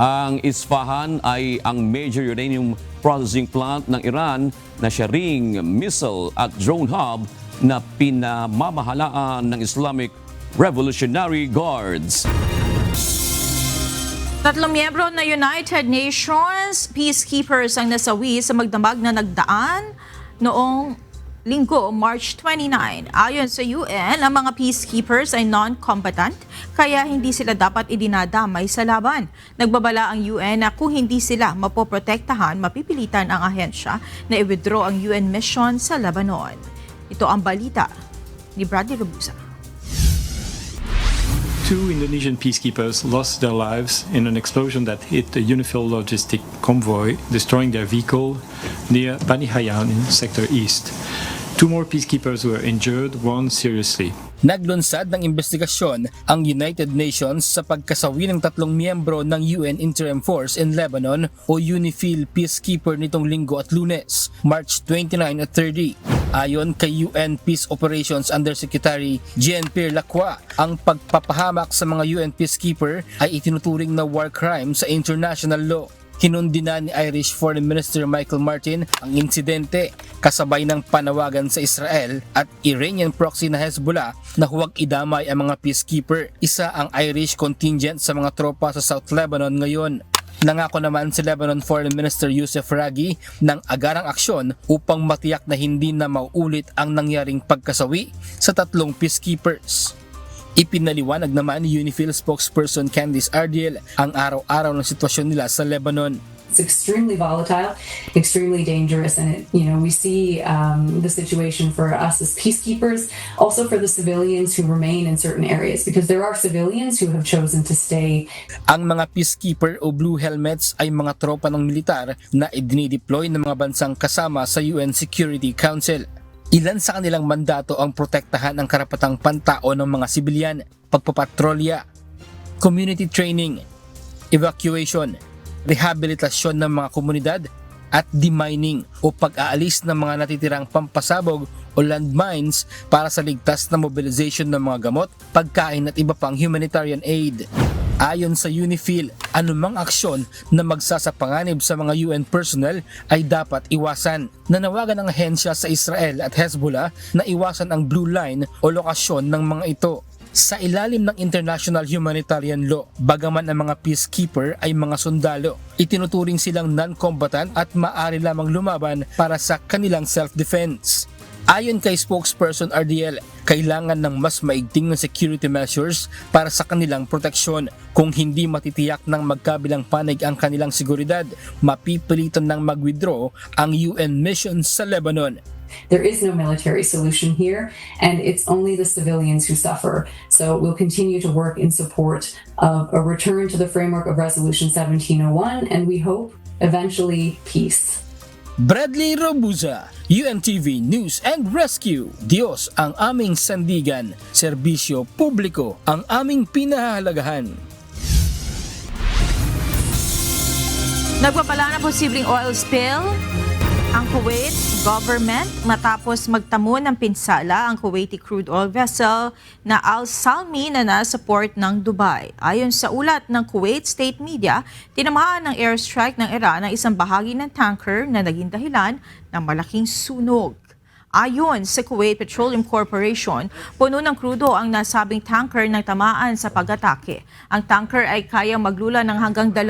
Ang Isfahan ay ang major uranium processing plant ng Iran na siya ring missile at drone hub na pinamamahalaan ng Islamic Revolutionary Guards. 3 miyembro na United Nations peacekeepers ang nasawi sa magdamag na nagdaan noong Linggo, March 29. Ayon sa UN, ang mga peacekeepers ay non-combatant kaya hindi sila dapat idinadamay sa laban. Nagbabala ang UN na kung hindi sila mapoprotektahan, mapipilitan ang ahensya na i-withdraw ang UN mission sa Lebanon. Ito ang balita ni Bradley Rabusa. 2 Indonesian peacekeepers lost their lives in an explosion that hit a UNIFIL logistic convoy, destroying their vehicle near Bani Hayan in Sector East. 2 more peacekeepers were injured, one seriously. Naglunsad ng investigasyon ang United Nations sa pagkasawi ng 3 miyembro ng UN Interim Force in Lebanon o UNIFIL peacekeeper nitong Linggo at Lunes, March 29 at 30. Ayon kay UN Peace Operations Undersecretary Jean-Pierre Lacroix, ang pagpapahamak sa mga UN peacekeeper ay itinuturing na war crime sa international law. Kinundina ni Irish Foreign Minister Michael Martin ang insidente kasabay ng panawagan sa Israel at Iranian proxy na Hezbollah na huwag idamay ang mga peacekeeper. Isa ang Irish contingent sa mga tropa sa South Lebanon ngayon. Nangako naman si Lebanon Foreign Minister Youssef Raghi ng agarang aksyon upang matiyak na hindi na mauulit ang nangyaring pagkasawi sa 3 peacekeepers. Ipinaliwanag naman ni UNIFIL spokesperson Candice Ardiel ang araw-araw ng sitwasyon nila sa Lebanon. It's extremely volatile, extremely dangerous, and we see the situation for us as peacekeepers, also for the civilians who remain in certain areas, because there are civilians who have chosen to stay. Ang mga peacekeeper o blue helmets ay mga tropa ng militar na idinideploy ng mga bansang kasama sa UN Security Council. Ilan sa kanilang mandato ang protektahan ang karapatang pantao ng mga sibilyan, pagpapatrolya, community training, evacuation, rehabilitasyon ng mga komunidad, at demining o pag-aalis ng mga natitirang pampasabog o landmines para sa ligtas na mobilization ng mga gamot, pagkain at iba pang humanitarian aid. Ayon sa UNIFIL, anumang aksyon na magsasapanganib sa mga UN personnel ay dapat iwasan. Nanawagan ang ahensya sa Israel at Hezbollah na iwasan ang blue line o lokasyon ng mga ito. Sa ilalim ng international humanitarian law, bagaman ang mga peacekeeper ay mga sundalo, itinuturing silang non-combatant at maaari lamang lumaban para sa kanilang self-defense. Ayon kay spokesperson RDL, kailangan ng mas maigting na security measures para sa kanilang proteksyon. Kung hindi matitiyak ng magkabilang panig ang kanilang seguridad, mapipilitan ng mag-withdraw ang UN mission sa Lebanon. There is no military solution here, and it's only the civilians who suffer. So we'll continue to work in support of a return to the framework of Resolution 1701, and we hope eventually peace. Bradley Robuza, UNTV News and Rescue. Diyos ang aming sandigan, serbisyo publiko ang aming pinahahalagahan. Nagpapala na posibleng oil spill ang Kuwait government matapos magtamo ng pinsala ang Kuwaiti crude oil vessel na Al Salmi na nasa port ng Dubai. Ayon sa ulat ng Kuwait State Media, tinamaan ng airstrike ng Iran ang isang bahagi ng tanker na naging dahilan ng malaking sunog. Ayon sa Kuwait Petroleum Corporation, puno ng krudo ang nasabing tanker nang tamaan sa pag-atake. Ang tanker ay kayang maglula ng hanggang 2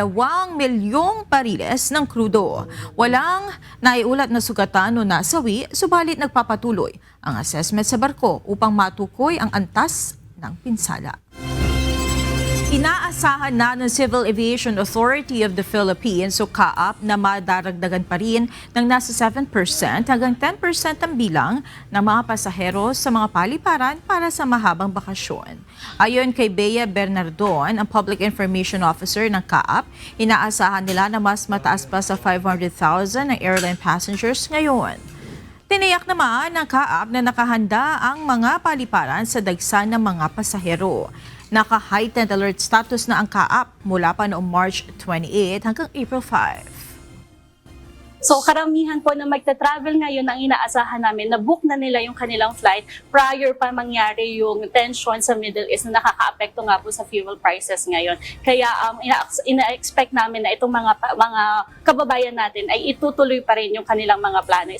milyong bariles ng krudo. Walang naiulat na sugatan o nasawi, subalit nagpapatuloy ang assessment sa barko upang matukoy ang antas ng pinsala. Inaasahan na ng Civil Aviation Authority of the Philippines o CAAP na madaragdagan pa rin ng nasa 7% hanggang 10% ang bilang ng mga pasahero sa mga paliparan para sa mahabang bakasyon. Ayon kay Bea Bernardon, ang Public Information Officer ng CAAP, inaasahan nila na mas mataas pa sa 500,000 ang airline passengers ngayon. Tiniyak naman ng CAAP na nakahanda ang mga paliparan sa dagsa ng mga pasahero. Naka-heightened alert status na ang CAAP mula pa noong March 28 hanggang April 5. So karamihan po na magta-travel ngayon ang inaasahan namin na book na nila yung kanilang flight prior pa mangyari yung tension sa Middle East na nakaka-apekto nga po sa fuel prices ngayon. Kaya ina-expect namin na itong mga kababayan natin ay itutuloy pa rin yung kanilang mga plano.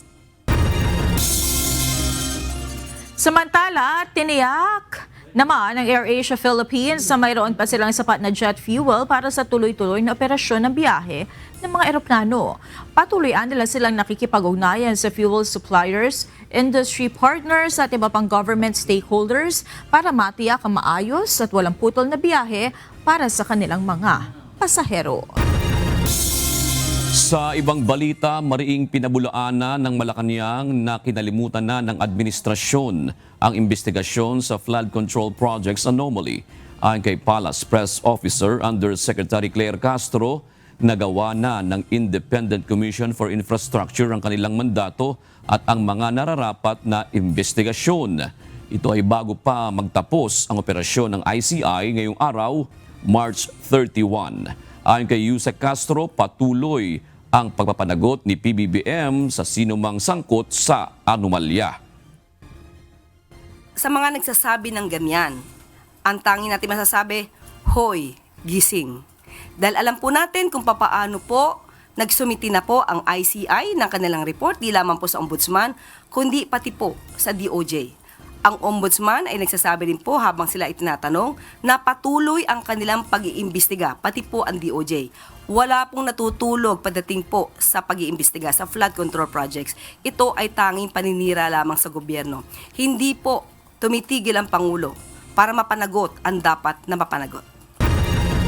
Samantala, tiniyak naman ng AirAsia Philippines na mayroon pa silang sapat na jet fuel para sa tuloy-tuloy na operasyon ng biyahe ng mga eroplano. Patuloyan nila silang nakikipag-ugnayan sa fuel suppliers, industry partners at iba pang government stakeholders para matiyak ang maayos at walang putol na biyahe para sa kanilang mga pasahero. Sa ibang balita, mariing pinabulaanan ng Malacanang na kinalimutan na ng administrasyon ang investigasyon sa flood control projects anomaly. Ayon kay Palace Press Officer Undersecretary Claire Castro, nagawa na ng Independent Commission for Infrastructure ang kanilang mandato at ang mga nararapat na investigasyon. Ito ay bago pa magtapos ang operasyon ng ICI ngayong araw, March 31. Ayon kay Yusek Castro, patuloy ang pagpapanagot ni PBBM sa sinumang sangkot sa anomalya. Sa mga nagsasabi ng ganyan, ang tanging natin masasabi, hoy, gising. Dahil alam po natin kung papaano po nagsumiti na po ang ICI ng kanilang report, di lamang po sa Ombudsman, kundi pati po sa DOJ. Ang Ombudsman ay nagsasabi din po habang sila itinatanong na patuloy ang kanilang pag-iimbestiga, pati po ang DOJ. Wala pong natutulog pagdating po sa pag-iimbestiga sa flood control projects. Ito ay tanging paninira lamang sa gobyerno. Hindi po tumitigil ang Pangulo para mapanagot ang dapat na mapanagot.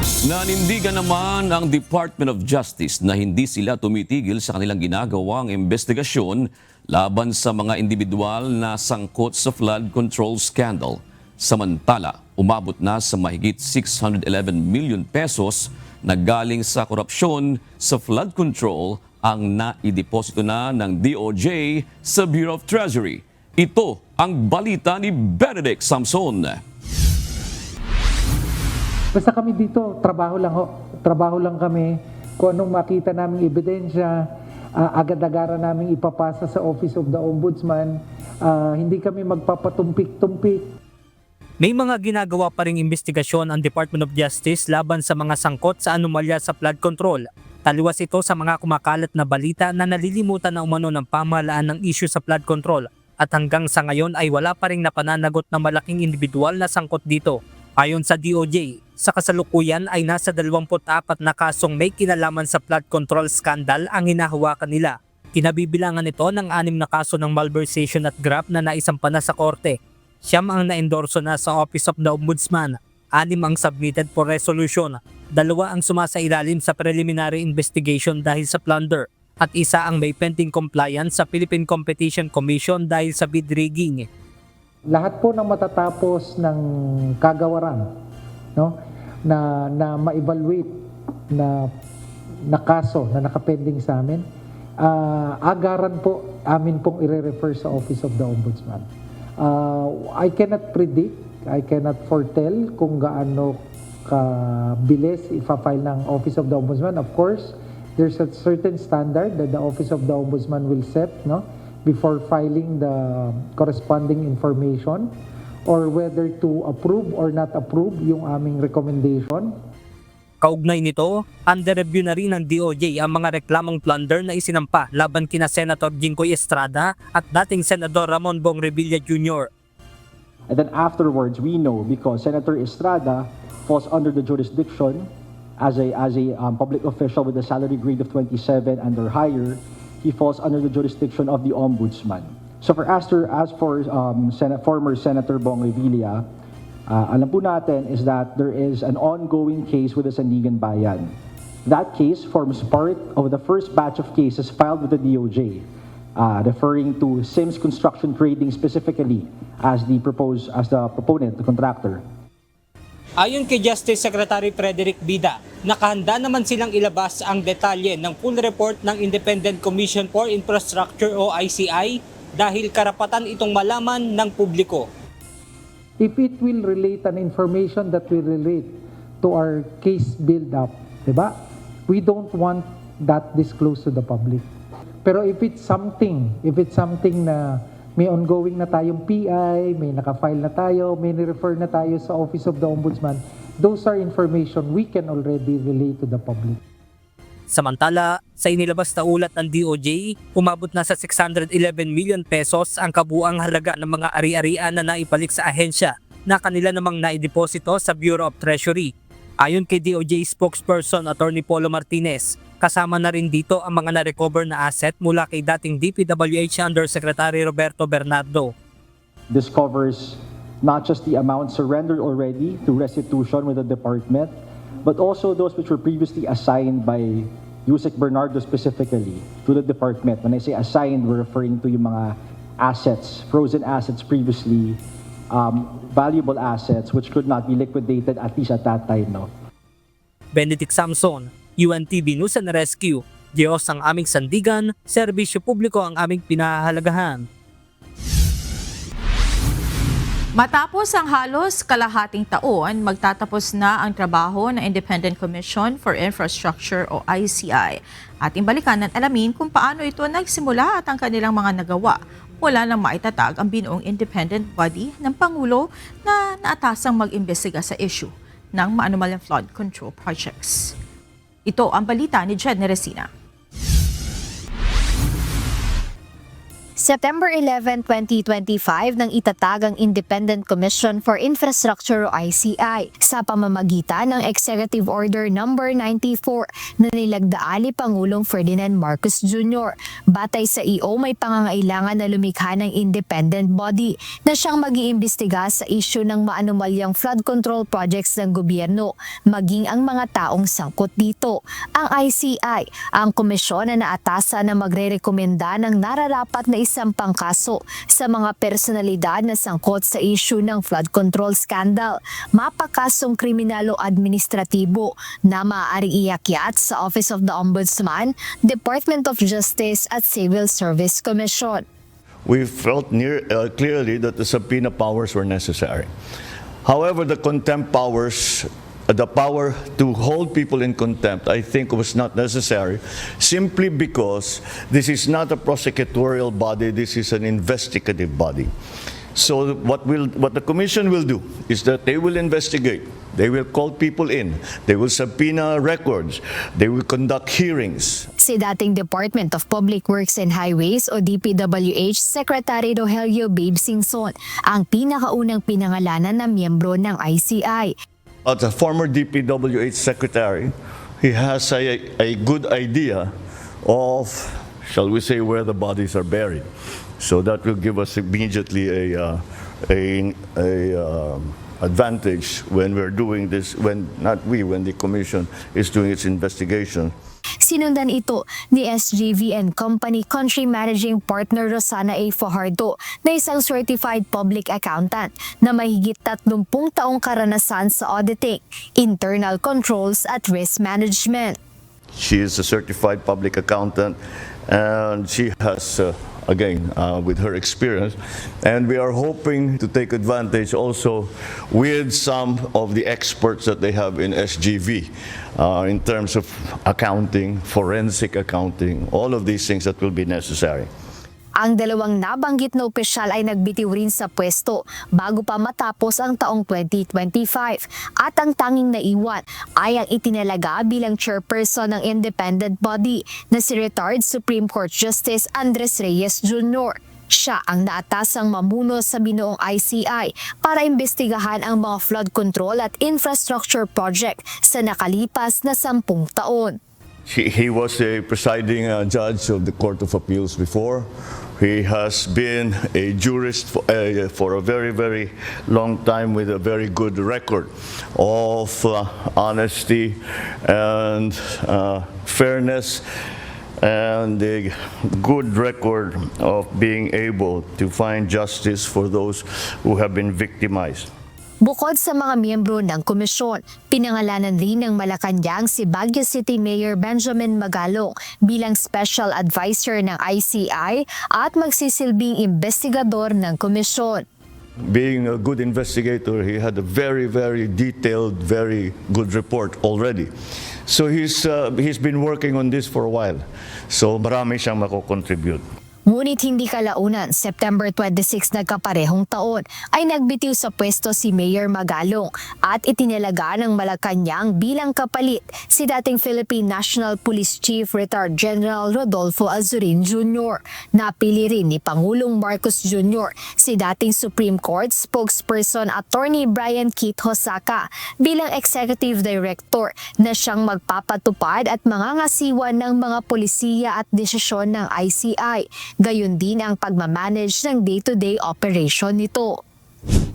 Nanindigan naman ang Department of Justice na hindi sila tumitigil sa kanilang ginagawang investigasyon laban sa mga individual na sangkot sa flood control scandal. Samantala, umabot na sa mahigit 611 million pesos na galing sa korupsyon sa flood control ang naideposito na ng DOJ sa Bureau of Treasury. Ito ang balita ni Benedict Samson. Basta kami dito, trabaho lang ho. Trabaho lang kami. Kung anong makita naming ebidensya, agad-agaran naming ipapasa sa Office of the Ombudsman. Hindi kami magpapatumpik-tumpik. May mga ginagawa pa ring investigasyon ang Department of Justice laban sa mga sangkot sa anomalya sa flood control. Taliwas ito sa mga kumakalat na balita na nalilimutan na umano ng pamahalaan ng issue sa flood control at hanggang sa ngayon ay wala pa ring napananagot na malaking individual na sangkot dito. Ayon sa DOJ, sa kasalukuyan ay nasa 24 na kasong may kinalaman sa flood control scandal ang hinahawakan nila. Kinabibilangan nito ng 6 na kaso ng malversation at graft na naisampa na sa korte. 9 ang naendorso na sa Office of the Ombudsman, 6 ang submitted for resolution, 2 ang sumasailalim sa preliminary investigation dahil sa plunder, at 1 ang may pending compliance sa Philippine Competition Commission dahil sa bid rigging. Lahat po ng matatapos ng kagawaran, no, na ma-evaluate na kaso na nakapending sa amin, agaran po amin pong i-refer sa Office of the Ombudsman. I cannot predict, I cannot foretell kung gaano kabilis ifa-file ng Office of the Ombudsman. Of course, there's a certain standard that the Office of the Ombudsman will set, no, before filing the corresponding information or whether to approve or not approve yung aming recommendation. Kaugnay nito, under review na rin ng DOJ ang mga reklamong plunder na isinampa laban kina Senator Jinggoy Estrada at dating Senador Ramon Bong Revilla Jr. And then afterwards, we know because Senator Estrada falls under the jurisdiction as a public official with a salary grade of 27 and or higher, he falls under the jurisdiction of the Ombudsman. So as for former Senator Bong Revilla, alam po natin is that there is an ongoing case with the Sandigan Bayan. That case forms part of the first batch of cases filed with the DOJ, referring to Sims Construction Trading specifically as the proponent, the contractor. Ayon kay Justice Secretary Frederick Bida, nakahanda naman silang ilabas ang detalye ng full report ng Independent Commission for Infrastructure o ICI dahil karapatan itong malaman ng publiko. If it will relate an information that will relate to our case build-up, diba? We don't want that disclosed to the public. Pero if it's something na may ongoing na tayong PI, may nakafile na tayo, may ni-refer na tayo sa Office of the Ombudsman, those are information we can already relate to the public. Samantala, sa inilabas na ulat ng DOJ, umabot na sa 611 million pesos ang kabuang halaga ng mga ari-arian na naibalik sa ahensya na kanila namang naideposito sa Bureau of Treasury. Ayon kay DOJ spokesperson Attorney Polo Martinez, kasama na rin dito ang mga na-recover na asset mula kay dating DPWH Undersecretary Roberto Bernardo. This covers not just the amount surrendered already to restitution with the department, but also those which were previously assigned by Yusek Bernardo specifically to the department. When I say assigned, we're referring to yung mga assets, frozen assets previously, valuable assets which could not be liquidated at least at that time. No? Benedict Samson, UNTV News and Rescue. Diyos ang aming sandigan, serbisyo publiko ang aming pinahahalagahan. Matapos ang halos kalahating taon, magtatapos na ang trabaho ng Independent Commission for Infrastructure o ICI. Ating balikan at alamin kung paano ito nagsimula at ang kanilang mga nagawa. Wala nang maitatag ang binuong independent body ng Pangulo na naatasang mag-imbestiga sa issue ng maanumalang flood control projects. Ito ang balita ni Jed Neresina. September 11, 2025 nang itatag ang Independent Commission for Infrastructure o ICI sa pamamagitan ng Executive Order No. 94 na nilagdaan ni Pangulong Ferdinand Marcos Jr. Batay sa EO, may pangangailangan na lumikha ng independent body na siyang mag-iimbestiga sa issue ng maanumalyang flood control projects ng gobyerno, maging ang mga taong sangkot dito. Ang ICI, ang komisyon na naatasa na magre-rekomenda ng nararapat na isang pangkaso sa mga personalidad na sangkot sa issue ng flood control scandal, mapakasong kriminal o administratibo na maaaring iakyat sa Office of the Ombudsman, Department of Justice at Civil Service Commission. We felt clearly that the subpoena powers were necessary. However, the contempt powers, the power to hold people in contempt, I think was not necessary, simply because this is not a prosecutorial body, this is an investigative body. So what the commission will do is that they will investigate, they will call people in, they will subpoena records, they will conduct hearings. Si dating Department of Public Works and Highways o DPWH Secretary Rogelio Babe Singson ang pinakaunang pinangalanan na miyembro ng ICI. As a former DPWH secretary, he has a good idea of, shall we say, where the bodies are buried. So that will give us immediately a advantage when we're doing this, when the commission is doing its investigation. Sinundan ito ni SGV and Company Country Managing Partner Rosana A. Fajardo na isang certified public accountant na mahigit 30 taong karanasan sa auditing, internal controls at risk management. She is a certified public accountant and she has with her experience, and we are hoping to take advantage also with some of the experts that they have in SGV in terms of accounting, forensic accounting, all of these things that will be necessary. Ang dalawang nabanggit na opisyal ay nagbitiw rin sa pwesto bago pa matapos ang taong 2025 at ang tanging naiwan ay ang itinalaga bilang chairperson ng independent body na si retired Supreme Court Justice Andres Reyes Jr. Siya ang naatasang mamuno sa binuong ICI para imbestigahan ang mga flood control at infrastructure project sa nakalipas na 10 taon. He was a presiding judge of the Court of Appeals before. He has been a jurist for a very, very long time with a very good record of honesty and fairness, and a good record of being able to find justice for those who have been victimized. Bukod sa mga miyembro ng komisyon, pinangalanan rin ng Malacanang si Baguio City Mayor Benjamin Magalong bilang Special Advisor ng ICI at magsisilbing investigador ng komisyon. Being a good investigator, he had a very, very detailed, very good report already. So he's been working on this for a while. So marami siyang mako-contribute. Ngunit hindi kalaunan, September 26 nagkaparehong taon ay nagbitiw sa pwesto si Mayor Magalong at itinalaga ng Malacanang bilang kapalit si dating Philippine National Police Chief Retired General Rodolfo Azurin Jr. Napili rin ni Pangulong Marcos Jr. si dating Supreme Court spokesperson Attorney Brian Keith Hosaka bilang Executive Director na siyang magpapatupad at mangangasiwa ng mga polisiya at desisyon ng ICI. Gayon din ang pagmamanage ng day-to-day operation nito.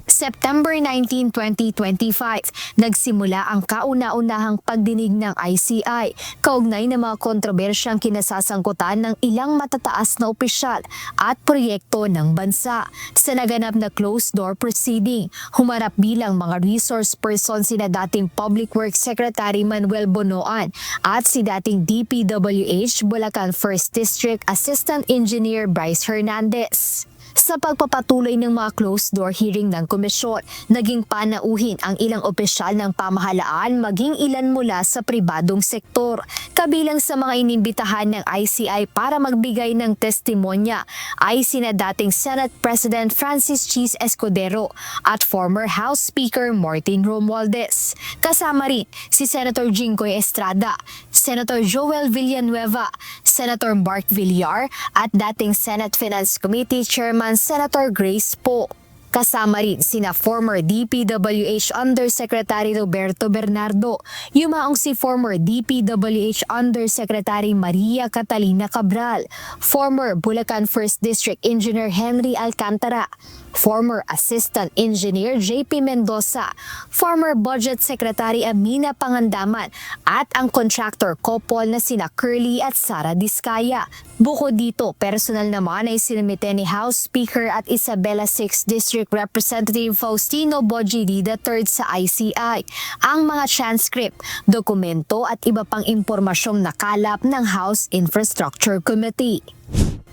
September 19, 2025, nagsimula ang kauna-unahang pagdinig ng ICI kaugnay ng mga kontrobersyang kinasasangkutan ng ilang matataas na opisyal at proyekto ng bansa. Sa naganap na closed-door proceeding, humarap bilang mga resource person sina dating Public Works Secretary Manuel Bonoan at si dating DPWH Bulacan 1st District Assistant Engineer Bryce Hernandez. Sa pagpapatuloy ng mga closed-door hearing ng komisyon, naging panauhin ang ilang opisyal ng pamahalaan maging ilan mula sa pribadong sektor. Kabilang sa mga inimbitahan ng ICI para magbigay ng testimonya ay sina dating Senate President Francis Chis Escudero at former House Speaker Martin Romualdez. Kasama rin si Senator Jinggoy Estrada, Senator Joel Villanueva, Senator Mark Villar at dating Senate Finance Committee Chairman Senator Grace Poe. Kasama rin sina former DPWH Undersecretary Roberto Bernardo, yumaong si former DPWH Undersecretary Maria Catalina Cabral, former Bulacan 1st District Engineer Henry Alcantara, former Assistant Engineer JP Mendoza, former Budget Secretary Amina Pangandaman at ang contractor couple na sina Curly at Sara Diskaya. Bukod dito, personal naman ay sinumite ni House Speaker at Isabela 6th District Representative Faustino Bojidi III sa ICI ang mga transcript, dokumento at iba pang impormasyong nakalap ng House Infrastructure Committee.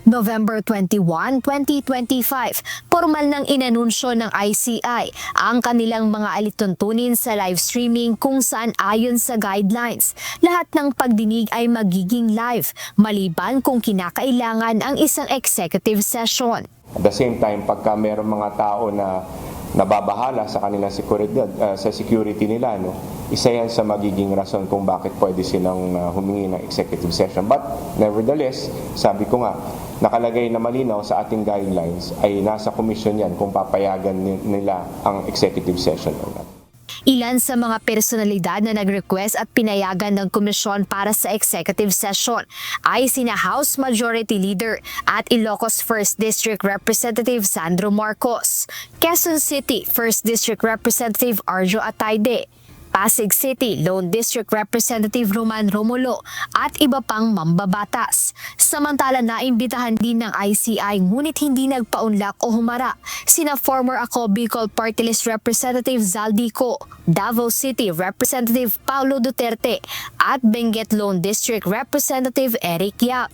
November 21, 2025, formal nang inanunsyo ng ICI ang kanilang mga alituntunin sa live streaming kung saan ayon sa guidelines, lahat ng pagdinig ay magiging live maliban kung kinakailangan ang isang executive session. At the same time, pagka mayroong mga tao na nababahala sa kanilang seguridad, sa security nila, isa yan sa magiging rason kung bakit pwede silang humingi ng executive session. But nevertheless, sabi ko nga, nakalagay na malinaw sa ating guidelines ay nasa komisyon yan kung papayagan nila ang executive session o not. Ilan sa mga personalidad na nag-request at pinayagan ng komisyon para sa executive session ay sina House Majority Leader at Ilocos 1st District Representative Sandro Marcos, Quezon City 1st District Representative Arjo Atayde, Pasig City Lone District Representative Roman Romulo at iba pang mambabatas. Samantala naimbitahan din ng ICI ngunit hindi nagpaunlak o humara sina former Ako Bicol Party List Representative Zaldico, Davao City Representative Paulo Duterte at Benguet Lone District Representative Eric Yap.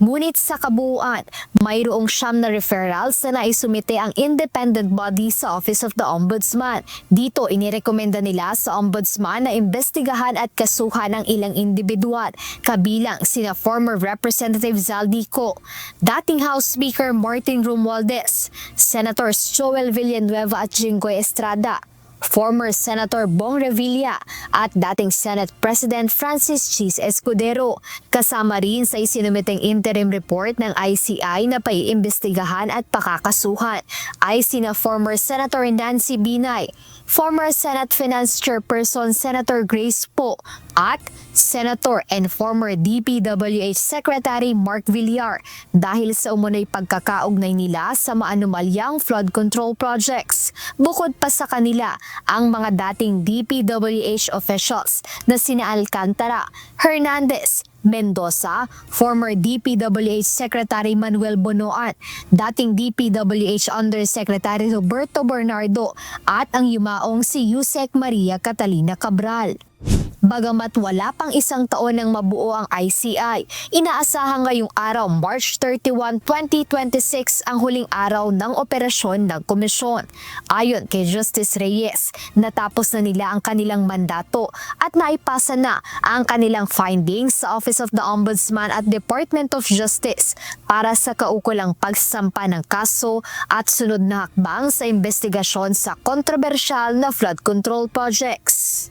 Ngunit sa kabuuan, mayroong 9 na referrals na naisumite ang independent body sa Office of the Ombudsman. Dito inirekomenda nila sa Ombudsman na imbestigahan at kasuhan ang ilang individual, kabilang sina former Representative Zaldico, dating House Speaker Martin Romualdez, Senators Joel Villanueva at Jinggoy Estrada, former Senator Bong Revilla at dating Senate President Francis Chis Escudero. Kasama rin sa isinumiteng interim report ng ICI na paiimbestigahan at pakakasuhan ay sina former Senator Nancy Binay, former Senate Finance Chairperson Senator Grace Poe at Senator and former DPWH Secretary Mark Villar dahil sa umunoy pagkakaugnay nila sa maanumalyang flood control projects. Bukod pa sa kanila, ang mga dating DPWH officials na sina Alcantara, Hernandez, Mendoza, former DPWH Secretary Manuel Bonoan, dating DPWH Undersecretary Roberto Bernardo at ang yumaong si Yusek Maria Catalina Cabral. Bagamat wala pang isang taon ng mabuo ang ICI, inaasahan ngayong araw March 31, 2026 ang huling araw ng operasyon ng komisyon. Ayon kay Justice Reyes, natapos na nila ang kanilang mandato at naipasa na ang kanilang findings sa Office of the Ombudsman at Department of Justice para sa kaukulang pagsampa ng kaso at sunod na hakbang sa investigasyon sa kontrobersyal na flood control projects.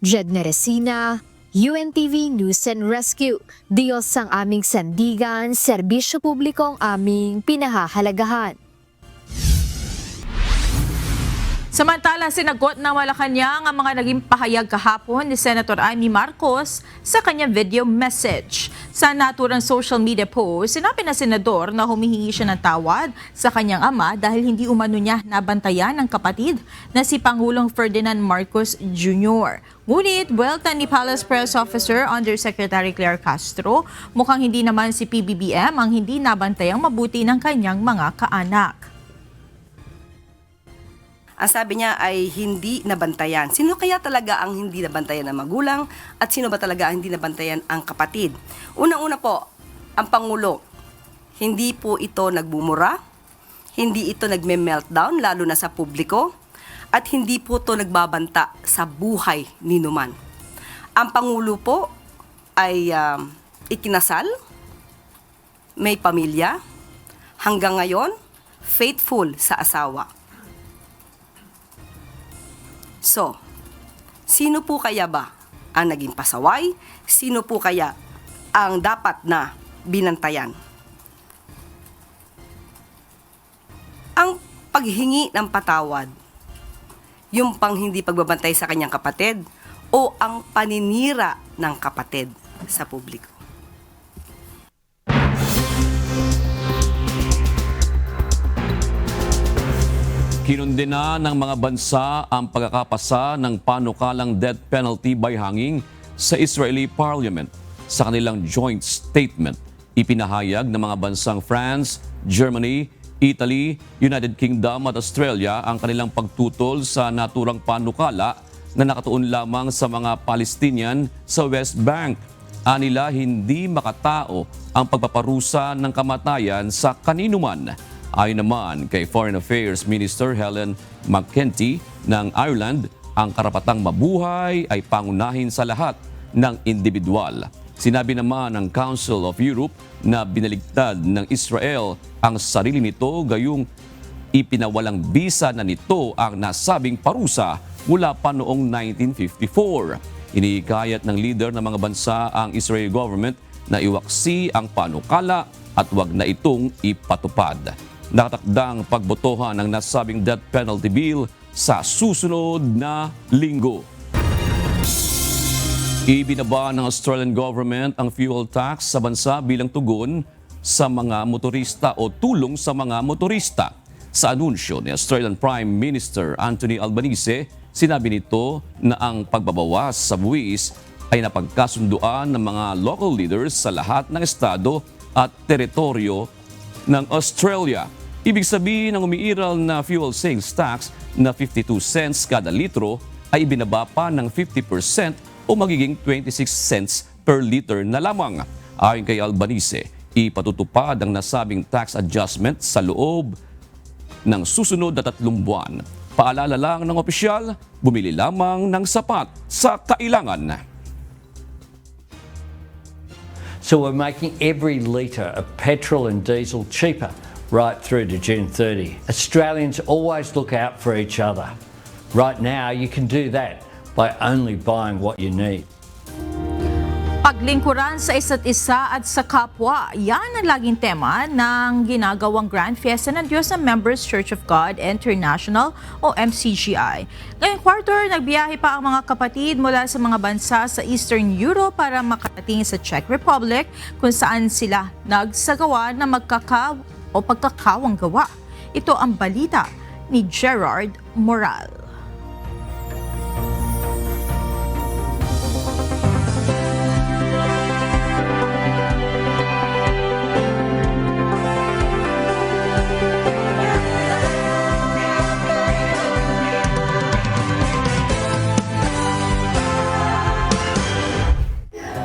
Jed Neresina, UNTV News and Rescue. Diyos ang aming sandigan, serbisyo publikong aming pinahahalagahan. Samantala, sinagot ng Malacanang ang mga naging pahayag kahapon ni Senator Amy Marcos sa kanyang video message. Sa naturang social media post, sinabi na senador na humihingi siya ng tawad sa kanyang ama dahil hindi umano niya nabantayan ng kapatid na si Pangulong Ferdinand Marcos Jr. Ngunit, buwelta ni Palace Press Officer Undersecretary Claire Castro, mukhang hindi naman si PBBM ang hindi nabantayang mabuti ng kanyang mga kaanak. Ang sabi niya ay hindi nabantayan. Sino kaya talaga ang hindi nabantayan ng magulang at sino ba talaga ang hindi nabantayan ang kapatid? Unang-una po, ang Pangulo. Hindi po ito nagbumura, Hindi ito nagme-meltdown lalo na sa publiko at hindi po ito nagbabanta sa buhay ni numan. Ang Pangulo po ay ikinasal, may pamilya, hanggang ngayon, faithful sa asawa. So, sino po kaya ba ang naging pasaway? Sino po kaya ang dapat na binantayan? Ang paghingi ng patawad, yung pang hindi pagbabantay sa kanyang kapatid, o ang paninira ng kapatid sa publiko. Kinundena ng mga bansa ang pagkakapasa ng panukalang death penalty by hanging sa Israeli Parliament. Sa kanilang joint statement, ipinahayag ng mga bansang France, Germany, Italy, United Kingdom at Australia ang kanilang pagtutol sa naturang panukala na nakatuon lamang sa mga Palestinian sa West Bank. Anila hindi makatao ang pagpaparusa ng kamatayan sa kaninuman. Ayon naman kay Foreign Affairs Minister Helen McEntee ng Ireland, ang karapatang mabuhay ay pangunahin sa lahat ng individual. Sinabi naman ng Council of Europe na binaligtad ng Israel ang sarili nito gayong ipinawalang bisa na nito ang nasabing parusa mula pa noong 1954. Inihikayat ng leader ng mga bansa ang Israeli government na iwaksi ang panukala at wag na itong ipatupad. Nakatakdang pagbotohan ng nasabing death penalty bill sa susunod na linggo. Ibinaba ng Australian government ang fuel tax sa bansa bilang tugon sa mga motorista o tulong sa mga motorista. Sa anunsyo ni Australian Prime Minister Anthony Albanese, sinabi nito na ang pagbabawas sa buwis ay napagkasunduan ng mga local leaders sa lahat ng estado at teritoryo ng Australia. Ibig sabihin ng umiiral na fuel sales tax na 52 cents kada litro ay ibinaba pa ng 50% o magiging 26 cents per liter na lamang. Ayon kay Albanese, ipatutupad ang nasabing tax adjustment sa loob ng susunod na 3 buwan. Paalala lang ng opisyal, bumili lamang ng sapat sa kailangan. So we're making every litre of petrol and diesel cheaper right through to June 30. Australians always look out for each other. Right now, you can do that by only buying what you need. Paglingkuran sa isa't isa at sa kapwa, yan ang laging tema ng ginagawang Grand Fiesta ng Diyos ng Members Church of God International o MCGI. Ngayong quarter, nagbiyahe pa ang mga kapatid mula sa mga bansa sa Eastern Europe para makarating sa Czech Republic kung saan sila nagsagawa ng pagkakawang gawa. Ito ang balita ni Gerard Moral.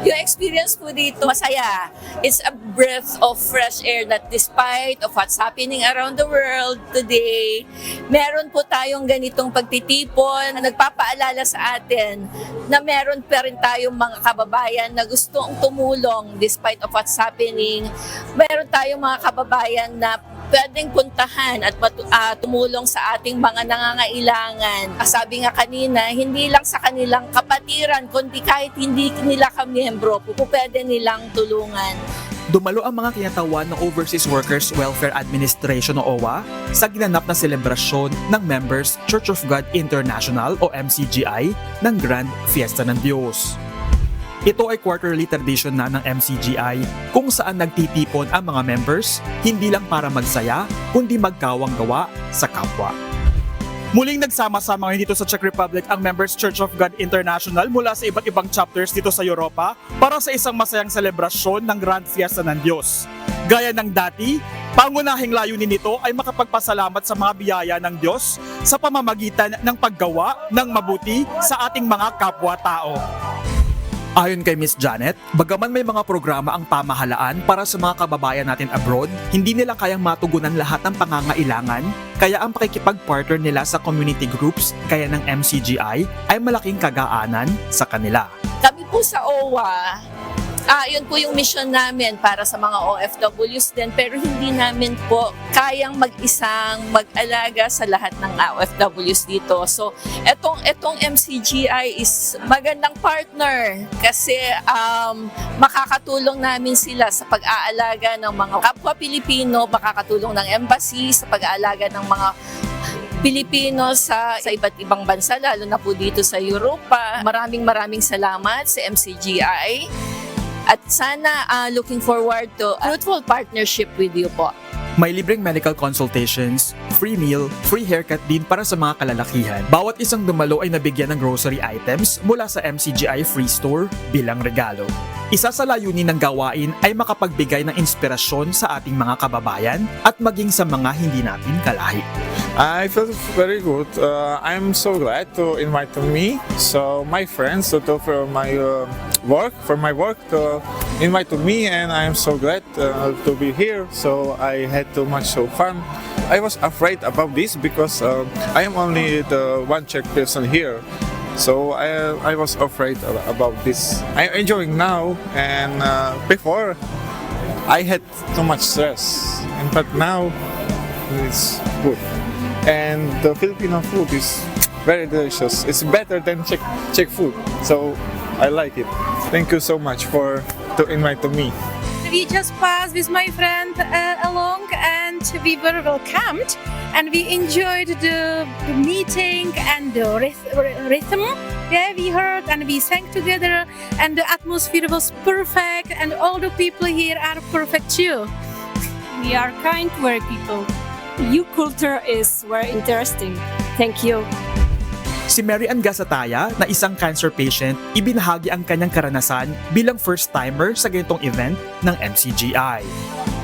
Yung experience po dito, masaya. It's a breath of fresh air that despite of what's happening around the world today, meron po tayong ganitong pagtitipon na nagpapaalala sa atin na meron pa rin tayong mga kababayan na gustong tumulong despite of what's happening. Meron tayong mga kababayan na pwedeng puntahan at tumulong sa ating mga nangangailangan. Sabi nga kanina, hindi lang sa kanilang kapatiran, kundi kahit hindi nila kamiyembro, pwede nilang tulungan. Dumalo ang mga kinatawan ng Overseas Workers Welfare Administration o OWA sa ginanap na selebrasyon ng Members Church of God International o MCGI ng Grand Fiesta ng Diyos. Ito ay quarterly tradition na ng MCGI kung saan nagtitipon ang mga members hindi lang para magsaya kundi magkawang gawa sa kapwa. Muling nagsama-sama ngayon dito sa Czech Republic ang Members Church of God International mula sa iba't ibang chapters dito sa Europa para sa isang masayang selebrasyon ng Grand Fiesta ng Diyos. Gaya ng dati, pangunahing layunin nito ay makapagpasalamat sa mga biyaya ng Diyos sa pamamagitan ng paggawa ng mabuti sa ating mga kapwa-tao. Ayon kay Miss Janet, bagaman may mga programa ang pamahalaan para sa mga kababayan natin abroad, hindi nila kayang matugunan lahat ng pangangailangan, kaya ang pakikipag-partner nila sa community groups kaya ng MCGI ay malaking kagaanan sa kanila. Kami po sa OWA, yun po yung mission namin para sa mga OFWs din, pero hindi namin po kayang mag-isang mag-alaga sa lahat ng OFWs dito. So, etong MCGI is magandang partner kasi makakatulong namin sila sa pag-aalaga ng mga kapwa Pilipino, makakatulong ng embassy sa pag-aalaga ng mga Pilipino sa iba't ibang bansa, lalo na po dito sa Europa. Maraming salamat sa MCGI. At sana looking forward to a fruitful partnership with you po. May libreng medical consultations, free meal, free haircut din para sa mga kalalakihan. Bawat isang dumalo ay nabigyan ng grocery items mula sa MCGI Free Store bilang regalo. Isa sa layunin ng gawain ay makapagbigay ng inspirasyon sa ating mga kababayan at maging sa mga hindi natin kalahi. I felt very good. I'm so glad to invite me, so my friends for my work to invite me, and I'm so glad to be here. So I had too much so fun. I was afraid about this because I am only the one Czech person here. So I was afraid about this. I'm enjoying now, and before I had too much stress, but now it's good. And the Filipino food is very delicious. It's better than Czech food, so I like it. Thank you so much to invite me. We just passed with my friend along, and we were welcomed, and we enjoyed the meeting and the rhythm. Yeah, we heard and we sang together, and the atmosphere was perfect, and all the people here are perfect too. We are kind, very people. Your culture is very interesting. Thank you. Si Mary Ann Gasataya, na isang cancer patient, ibinahagi ang kanyang karanasan bilang first-timer sa ganitong event ng MCGI.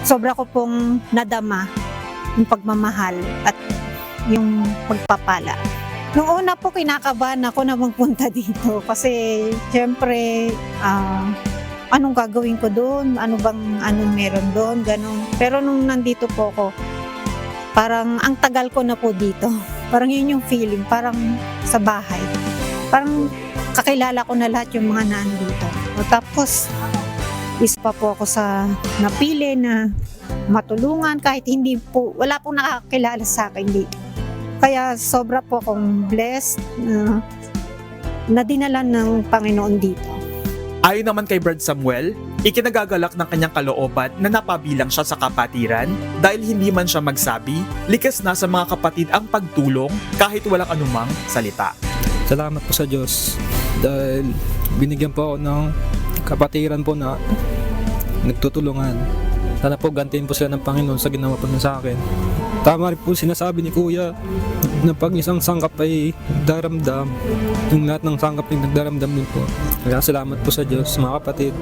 Sobra ko pong nadama yung pagmamahal at yung pagpapala. Noong una po kinakabahan ako na magpunta dito kasi syempre anong gagawin ko doon, anong meron doon, ganun. Pero nung nandito po ako, parang ang tagal ko na po dito. Parang yun yung feeling, parang sa bahay. Parang kakilala ko na lahat yung mga nandito. Tapos, isa pa po ako sa napili na matulungan kahit hindi po, wala pong nakakilala sa akin dito. Kaya sobra po akong blessed na dinala ng Panginoon dito. Ayon naman kay Brad Samuel, ikinagagalak ng kanyang kalooban na napabilang siya sa kapatiran dahil hindi man siya magsabi, likas na sa mga kapatid ang pagtulong kahit walang anumang salita. Salamat po sa Diyos dahil binigyan po ako ng kapatiran po na nagtutulungan. Sana po gantiin po sila ng Panginoon sa ginawa po sa akin. Tama rin po sinasabi ni Kuya na pag isang sangkap ay daramdam, yung lahat ng sangkap ay nagdaramdam din po. Kaya salamat po sa Diyos, mga kapatid.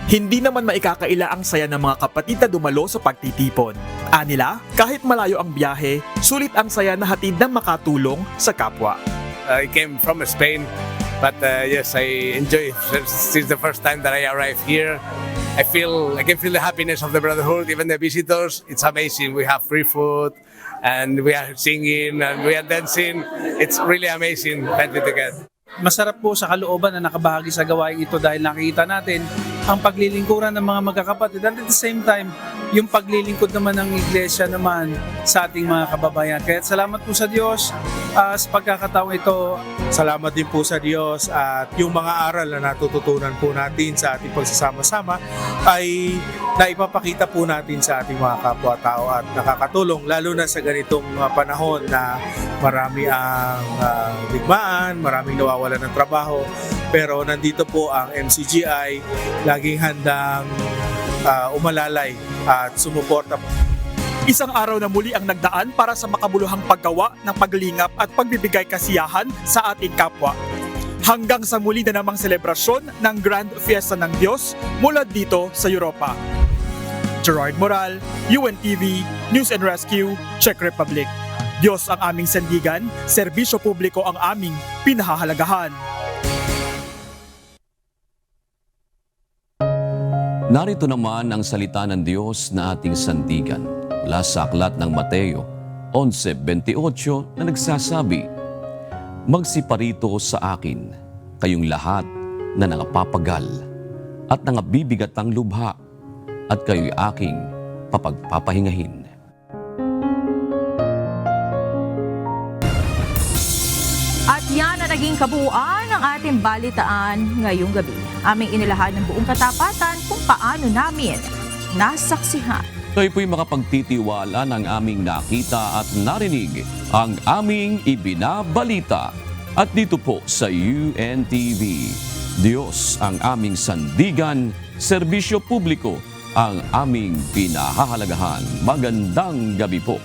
Hindi naman maikakaila ang saya ng mga kapatid na dumalo sa pagtitipon. Anila, kahit malayo ang biyahe, sulit ang saya na hatid ng makatulong sa kapwa. I came from Spain, but yes, I enjoy since the first time that I arrived here. I can feel the happiness of the brotherhood, even the visitors. It's amazing. We have free food, and we are singing, and we are dancing. It's really amazing banding together. Masarap po sa kalooban na nakabahagi sa gawain ito dahil nakikita natin ang paglilingkuran ng mga magkakapatid and at the same time, yung paglilingkod naman ng iglesia naman sa ating mga kababayan. Kaya salamat po sa Diyos sa pagkakataong ito. Salamat din po sa Diyos at yung mga aral na natututunan po natin sa ating pagsasama-sama ay naipapakita po natin sa ating mga kapwa-tao at nakakatulong lalo na sa ganitong panahon na marami ang digmaan, maraming nawawalan ng trabaho. Pero nandito po ang MCGI, laging handang umalalay at sumuporta po. Isang araw na muli ang nagdaan para sa makabuluhang paggawa ng paglingap at pagbibigay kasiyahan sa ating kapwa. Hanggang sa muli na namang selebrasyon ng Grand Fiesta ng Diyos mula dito sa Europa. Gerard Moral, UNTV, News and Rescue, Czech Republic. Diyos ang aming sandigan, serbisyo publiko ang aming pinahahalagahan. Narito naman ang salita ng Diyos na ating sandigan mula sa aklat ng Mateo 11:28 na nagsasabi, "Magsiparito sa akin, kayong lahat na nangapapagal at nangabibigatang lubha, at kayo'y aking papagpapahingahin." At yan ang naging kabuuan ng ating balitaan ngayong gabi. Aming inilahad ng buong katapatan kung paano namin nasaksihan. Kayo po'y makapagtitiwala ng aming nakita at narinig ang aming ibinabalita. At dito po sa UNTV, Diyos ang aming sandigan, serbisyo publiko ang aming pinahahalagahan. Magandang gabi po.